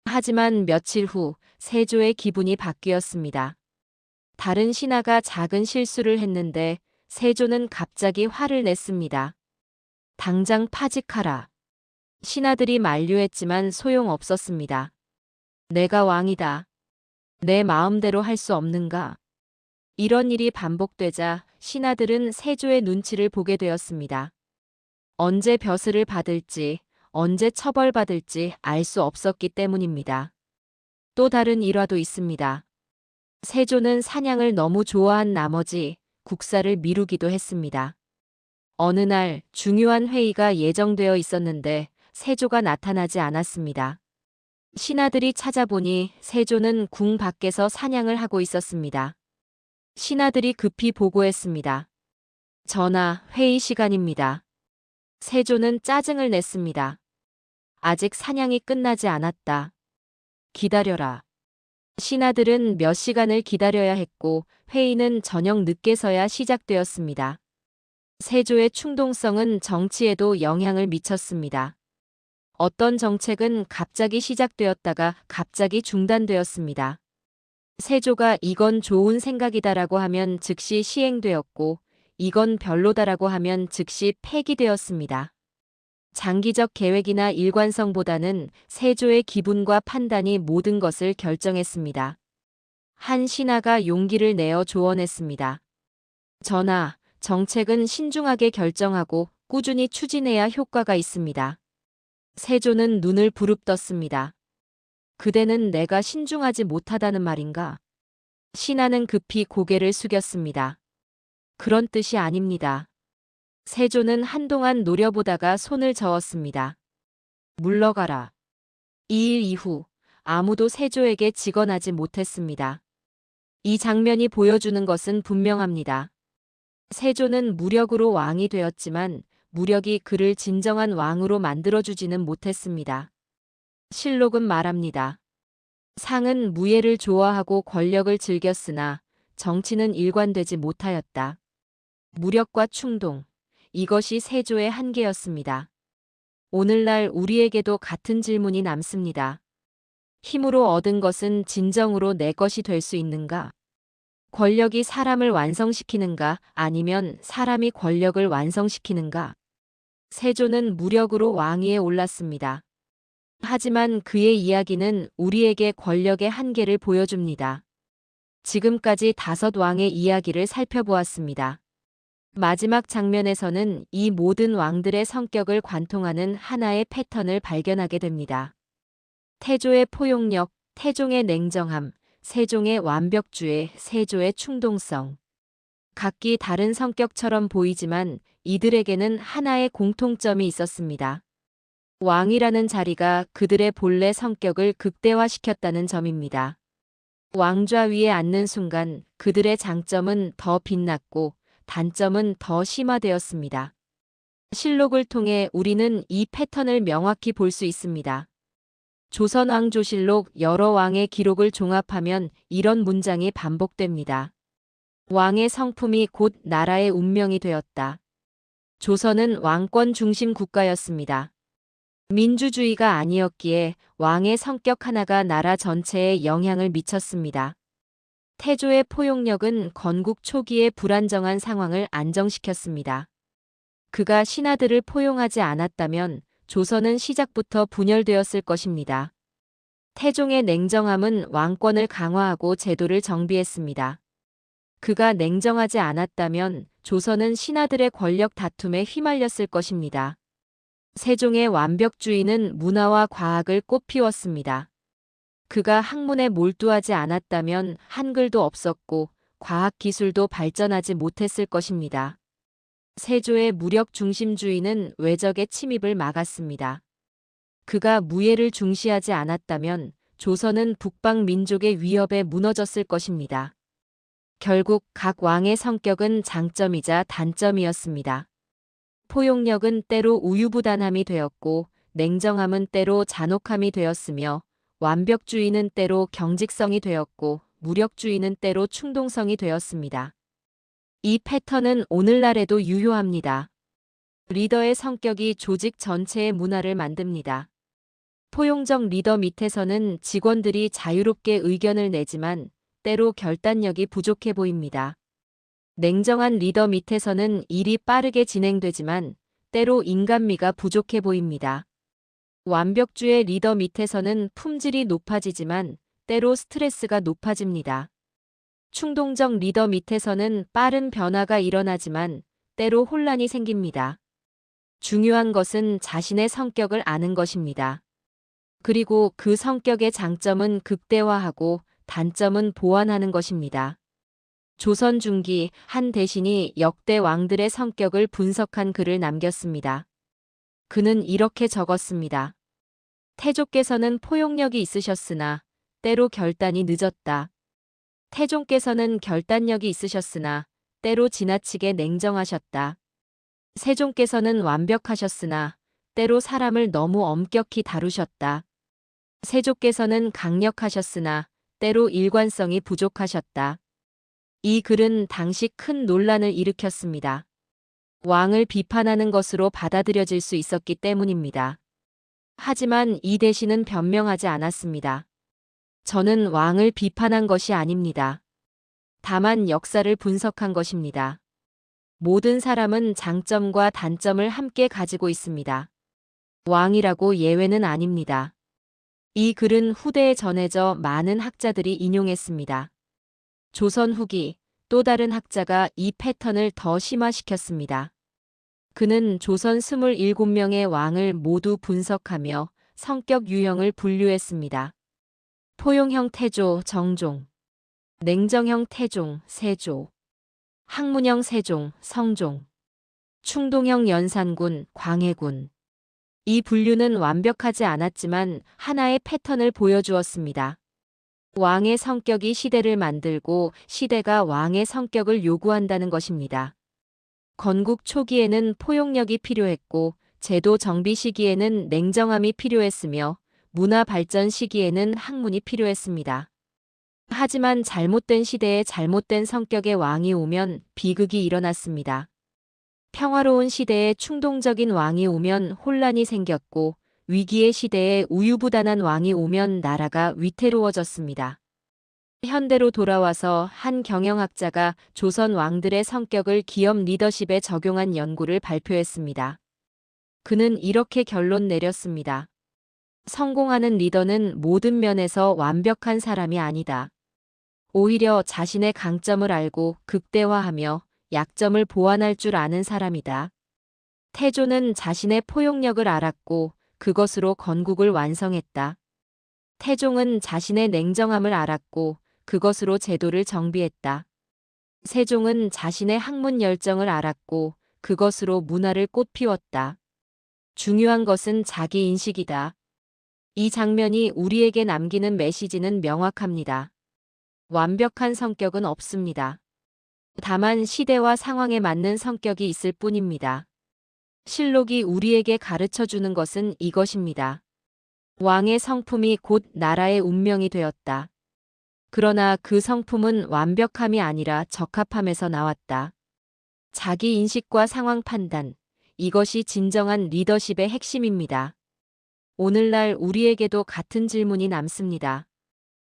하지만 며칠 후 세조의 기분이 바뀌었습니다. 다른 신하가 작은 실수를 했는데 세조는 갑자기 화를 냈습니다. 당장 파직하라. 신하들이 만류했지만 소용없었습니다. 내가 왕이다. 내 마음대로 할 수 없는가? 이런 일이 반복되자 신하들은 세조의 눈치를 보게 되었습니다. 언제 벼슬을 받을지, 언제 처벌받을지 알 수 없었기 때문입니다. 또 다른 일화도 있습니다. 세조는 사냥을 너무 좋아한 나머지 국사를 미루기도 했습니다. 어느 날 중요한 회의가 예정되어 있었는데 세조가 나타나지 않았습니다. 신하들이 찾아보니 세조는 궁 밖에서 사냥을 하고 있었습니다. 신하들이 급히 보고했습니다. 전하, 회의 시간입니다. 세조는 짜증을 냈습니다. 아직 사냥이 끝나지 않았다. 기다려라. 신하들은 몇 시간을 기다려야 했고 회의는 저녁 늦게서야 시작되었습니다. 세조의 충동성은 정치에도 영향을 미쳤습니다. 어떤 정책은 갑자기 시작되었다가 갑자기 중단되었습니다. 세조가 이건 좋은 생각이다라고 하면 즉시 시행되었고 이건 별로다라고 하면 즉시 폐기되었습니다. 장기적 계획이나 일관성보다는 세조의 기분과 판단이 모든 것을 결정했습니다. 한 신하가 용기를 내어 조언했습니다. 전하, 정책은 신중하게 결정하고 꾸준히 추진해야 효과가 있습니다. 세조는 눈을 부릅떴습니다. 그대는 내가 신중하지 못하다는 말인가? 신하는 급히 고개를 숙였습니다. 그런 뜻이 아닙니다. 세조는 한동안 노려보다가 손을 저었습니다. 물러가라. 2일 이후 아무도 세조에게 직언하지 못했습니다. 이 장면이 보여주는 것은 분명합니다. 세조는 무력으로 왕이 되었지만 무력이 그를 진정한 왕으로 만들어주지는 못했습니다. 실록은 말합니다. 상은 무예를 좋아하고 권력을 즐겼으나 정치는 일관되지 못하였다. 무력과 충동, 이것이 세조의 한계였습니다. 오늘날 우리에게도 같은 질문이 남습니다. 힘으로 얻은 것은 진정으로 내 것이 될 수 있는가? 권력이 사람을 완성시키는가 아니면 사람이 권력을 완성시키는가? 세조는 무력으로 왕위에 올랐습니다. 하지만 그의 이야기는 우리에게 권력의 한계를 보여줍니다. 지금까지 5왕의 이야기를 살펴보았습니다. 마지막 장면에서는 이 모든 왕들의 성격을 관통하는 하나의 패턴을 발견하게 됩니다. 태조의 포용력, 태종의 냉정함, 세종의 완벽주의, 세조의 충동성. 각기 다른 성격처럼 보이지만 이들에게는 하나의 공통점이 있었습니다. 왕이라는 자리가 그들의 본래 성격을 극대화시켰다는 점입니다. 왕좌 위에 앉는 순간 그들의 장점은 더 빛났고 단점은 더 심화되었습니다. 실록을 통해 우리는 이 패턴을 명확히 볼 수 있습니다. 조선왕조실록 여러 왕의 기록을 종합하면 이런 문장이 반복됩니다. 왕의 성품이 곧 나라의 운명이 되었다. 조선은 왕권 중심 국가였습니다. 민주주의가 아니었기에 왕의 성격 하나가 나라 전체에 영향을 미쳤습니다. 태조의 포용력은 건국 초기의 불안정한 상황을 안정시켰습니다. 그가 신하들을 포용하지 않았다면 조선은 시작부터 분열되었을 것입니다. 태종의 냉정함은 왕권을 강화하고 제도를 정비했습니다. 그가 냉정하지 않았다면 조선은 신하들의 권력 다툼에 휘말렸을 것입니다. 세종의 완벽주의는 문화와 과학을 꽃피웠습니다. 그가 학문에 몰두하지 않았다면 한글도 없었고 과학기술도 발전하지 못했을 것입니다. 세조의 무력 중심주의는 외적의 침입을 막았습니다. 그가 무예를 중시하지 않았다면 조선은 북방 민족의 위협에 무너졌을 것입니다. 결국 각 왕의 성격은 장점이자 단점이었습니다. 포용력은 때로 우유부단함이 되었고 냉정함은 때로 잔혹함이 되었으며 완벽주의는 때로 경직성이 되었고 무력주의는 때로 충동성이 되었습니다. 이 패턴은 오늘날에도 유효합니다. 리더의 성격이 조직 전체의 문화를 만듭니다. 포용적 리더 밑에서는 직원들이 자유롭게 의견을 내지만 때로 결단력이 부족해 보입니다. 냉정한 리더 밑에서는 일이 빠르게 진행되지만 때로 인간미가 부족해 보입니다. 완벽주의 리더 밑에서는 품질이 높아지지만 때로 스트레스가 높아집니다. 충동적 리더 밑에서는 빠른 변화가 일어나지만 때로 혼란이 생깁니다. 중요한 것은 자신의 성격을 아는 것입니다. 그리고 그 성격의 장점은 극대화하고 단점은 보완하는 것입니다. 조선 중기 한 대신이 역대 왕들의 성격을 분석한 글을 남겼습니다. 그는 이렇게 적었습니다. 태조께서는 포용력이 있으셨으나 때로 결단이 늦었다. 태종께서는 결단력이 있으셨으나 때로 지나치게 냉정하셨다. 세종께서는 완벽하셨으나 때로 사람을 너무 엄격히 다루셨다. 세조께서는 강력하셨으나 때로 일관성이 부족하셨다. 이 글은 당시 큰 논란을 일으켰습니다. 왕을 비판하는 것으로 받아들여질 수 있었기 때문입니다. 하지만 이 대신은 변명하지 않았습니다. 저는 왕을 비판한 것이 아닙니다. 다만 역사를 분석한 것입니다. 모든 사람은 장점과 단점을 함께 가지고 있습니다. 왕이라고 예외는 아닙니다. 이 글은 후대에 전해져 많은 학자들이 인용했습니다. 조선 후기 또 다른 학자가 이 패턴을 더 심화시켰습니다. 그는 조선 27명의 왕을 모두 분석하며 성격 유형을 분류했습니다. 포용형 태조, 정종, 냉정형 태종, 세조, 학문형 세종, 성종, 충동형 연산군, 광해군. 이 분류는 완벽하지 않았지만 하나의 패턴을 보여주었습니다. 왕의 성격이 시대를 만들고 시대가 왕의 성격을 요구한다는 것입니다. 건국 초기에는 포용력이 필요했고 제도 정비 시기에는 냉정함이 필요했으며 문화 발전 시기에는 학문이 필요했습니다. 하지만 잘못된 시대에 잘못된 성격의 왕이 오면 비극이 일어났습니다. 평화로운 시대에 충동적인 왕이 오면 혼란이 생겼고 위기의 시대에 우유부단한 왕이 오면 나라가 위태로워졌습니다. 현대로 돌아와서 한 경영학자가 조선 왕들의 성격을 기업 리더십에 적용한 연구를 발표했습니다. 그는 이렇게 결론 내렸습니다. 성공하는 리더는 모든 면에서 완벽한 사람이 아니다. 오히려 자신의 강점을 알고 극대화하며 약점을 보완할 줄 아는 사람이다. 태조는 자신의 포용력을 알았고 그것으로 건국을 완성했다. 태종은 자신의 냉정함을 알았고 그것으로 제도를 정비했다. 세종은 자신의 학문 열정을 알았고 그것으로 문화를 꽃피웠다. 중요한 것은 자기 인식이다. 이 장면이 우리에게 남기는 메시지는 명확합니다. 완벽한 성격은 없습니다. 다만 시대와 상황에 맞는 성격이 있을 뿐입니다. 실록이 우리에게 가르쳐주는 것은 이것입니다. 왕의 성품이 곧 나라의 운명이 되었다. 그러나 그 성품은 완벽함이 아니라 적합함에서 나왔다. 자기 인식과 상황 판단, 이것이 진정한 리더십의 핵심입니다. 오늘날 우리에게도 같은 질문이 남습니다.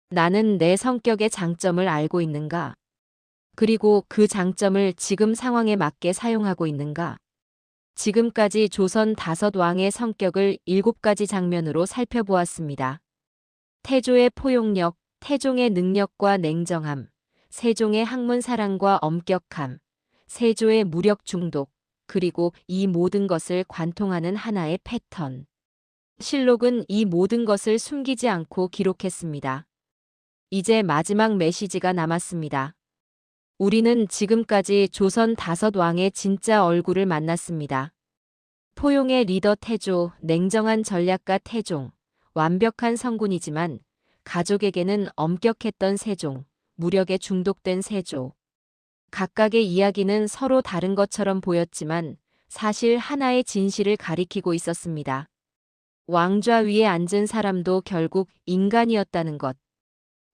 나는 내 성격의 장점을 알고 있는가? 그리고 그 장점을 지금 상황에 맞게 사용하고 있는가? 지금까지 조선 5왕의 성격을 7가지 장면으로 살펴보았습니다. 태조의 포용력, 태종의 능력과 냉정함, 세종의 학문 사랑과 엄격함, 세조의 무력 중독, 그리고 이 모든 것을 관통하는 하나의 패턴. 실록은 이 모든 것을 숨기지 않고 기록했습니다. 이제 마지막 메시지가 남았습니다. 우리는 지금까지 조선 5왕의 진짜 얼굴을 만났습니다. 포용의 리더 태조, 냉정한 전략가 태종, 완벽한 성군이지만 가족에게는 엄격했던 세종, 무력에 중독된 세조. 각각의 이야기는 서로 다른 것처럼 보였지만 사실 하나의 진실을 가리키고 있었습니다. 왕좌 위에 앉은 사람도 결국 인간이었다는 것.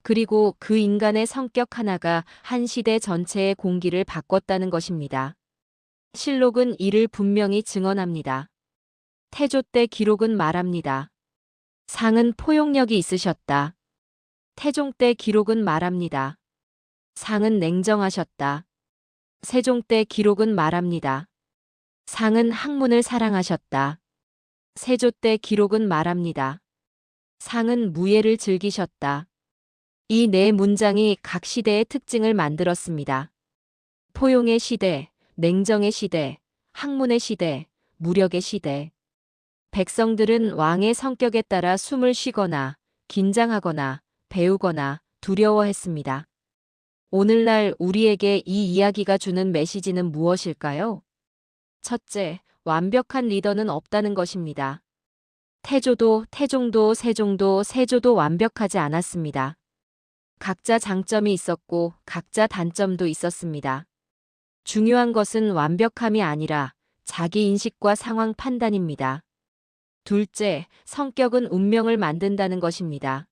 그리고 그 인간의 성격 하나가 한 시대 전체의 공기를 바꿨다는 것입니다. 실록은 이를 분명히 증언합니다. 태조 때 기록은 말합니다. 상은 포용력이 있으셨다. 태종 때 기록은 말합니다. 상은 냉정하셨다. 세종 때 기록은 말합니다. 상은 학문을 사랑하셨다. 세조 때 기록은 말합니다. 상은 무예를 즐기셨다. 이 네 문장이 각 시대의 특징을 만들었습니다. 포용의 시대, 냉정의 시대, 학문의 시대, 무력의 시대. 백성들은 왕의 성격에 따라 숨을 쉬거나 긴장하거나 배우거나 두려워했습니다. 오늘날 우리에게 이 이야기가 주는 메시지는 무엇일까요? 첫째, 완벽한 리더는 없다는 것입니다. 태조도, 태종도, 세종도, 세조도 완벽하지 않았습니다. 각자 장점이 있었고 각자 단점도 있었습니다. 중요한 것은 완벽함이 아니라 자기 인식과 상황 판단입니다. 둘째, 성격은 운명을 만든다는 것입니다.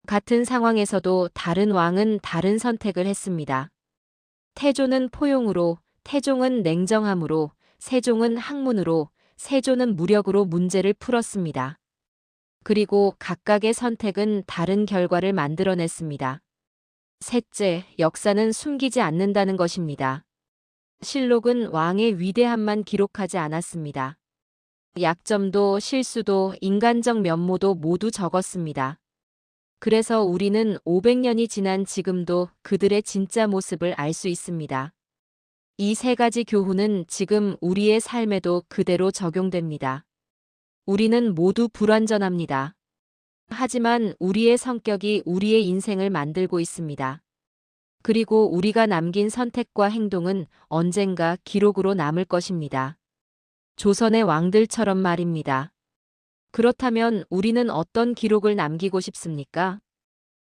같은 상황에서도 다른 왕은 다른 선택을 했습니다. 태조는 포용으로, 태종은 냉정함으로, 세종은 학문으로, 세조는 무력으로 문제를 풀었습니다. 그리고 각각의 선택은 다른 결과를 만들어냈습니다. 셋째, 역사는 숨기지 않는다는 것입니다. 실록은 왕의 위대함만 기록하지 않았습니다. 약점도 실수도 인간적 면모도 모두 적었습니다. 그래서 우리는 500년이 지난 지금도 그들의 진짜 모습을 알 수 있습니다. 이 세 가지 교훈은 지금 우리의 삶에도 그대로 적용됩니다. 우리는 모두 불완전합니다. 하지만 우리의 성격이 우리의 인생을 만들고 있습니다. 그리고 우리가 남긴 선택과 행동은 언젠가 기록으로 남을 것입니다. 조선의 왕들처럼 말입니다. 그렇다면 우리는 어떤 기록을 남기고 싶습니까?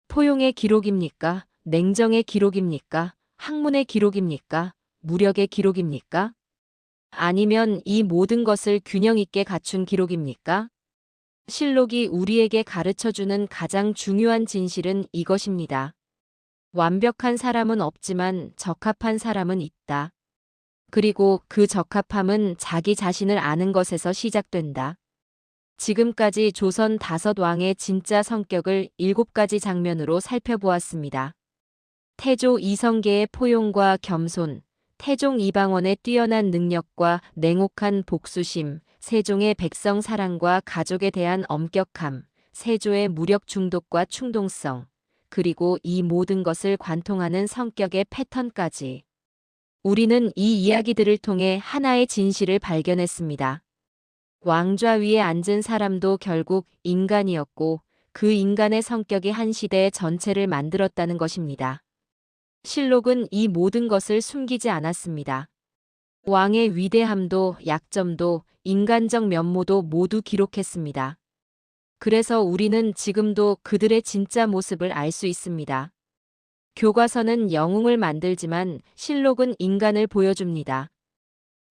포용의 기록입니까? 냉정의 기록입니까? 학문의 기록입니까? 무력의 기록입니까? 아니면 이 모든 것을 균형 있게 갖춘 기록입니까? 실록이 우리에게 가르쳐주는 가장 중요한 진실은 이것입니다. 완벽한 사람은 없지만 적합한 사람은 있다. 그리고 그 적합함은 자기 자신을 아는 것에서 시작된다. 지금까지 조선 5왕의 진짜 성격을 7가지 장면으로 살펴보았습니다. 태조 이성계의 포용과 겸손, 태종 이방원의 뛰어난 능력과 냉혹한 복수심, 세종의 백성 사랑과 가족에 대한 엄격함, 세조의 무력 중독과 충동성, 그리고 이 모든 것을 관통하는 성격의 패턴까지. 우리는 이 이야기들을 통해 하나의 진실을 발견했습니다. 왕좌 위에 앉은 사람도 결국 인간이었고 그 인간의 성격이 한 시대의 전체를 만들었다는 것입니다. 실록은 이 모든 것을 숨기지 않았습니다. 왕의 위대함도 약점도 인간적 면모도 모두 기록했습니다. 그래서 우리는 지금도 그들의 진짜 모습을 알 수 있습니다. 교과서는 영웅을 만들지만 실록은 인간을 보여줍니다.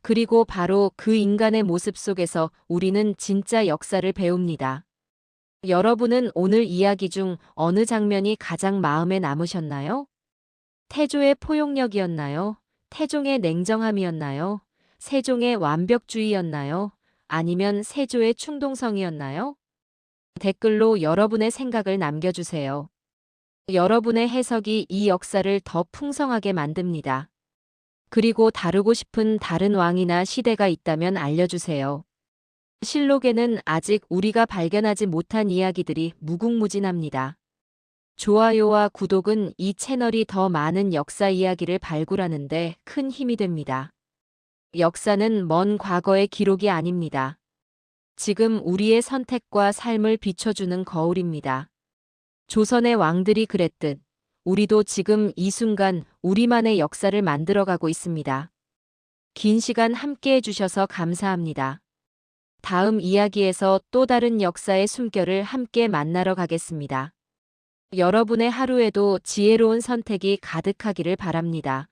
그리고 바로 그 인간의 모습 속에서 우리는 진짜 역사를 배웁니다. 여러분은 오늘 이야기 중 어느 장면이 가장 마음에 남으셨나요? 태조의 포용력이었나요? 태종의 냉정함이었나요? 세종의 완벽주의였나요? 아니면 세조의 충동성이었나요? 댓글로 여러분의 생각을 남겨주세요. 여러분의 해석이 이 역사를 더 풍성하게 만듭니다. 그리고 다루고 싶은 다른 왕이나 시대가 있다면 알려주세요. 실록에는 아직 우리가 발견하지 못한 이야기들이 무궁무진합니다. 좋아요와 구독은 이 채널이 더 많은 역사 이야기를 발굴하는데 큰 힘이 됩니다. 역사는 먼 과거의 기록이 아닙니다. 지금 우리의 선택과 삶을 비춰주는 거울입니다. 조선의 왕들이 그랬듯 우리도 지금 이 순간 우리만의 역사를 만들어가고 있습니다. 긴 시간 함께 해주셔서 감사합니다. 다음 이야기에서 또 다른 역사의 숨결을 함께 만나러 가겠습니다. 여러분의 하루에도 지혜로운 선택이 가득하기를 바랍니다.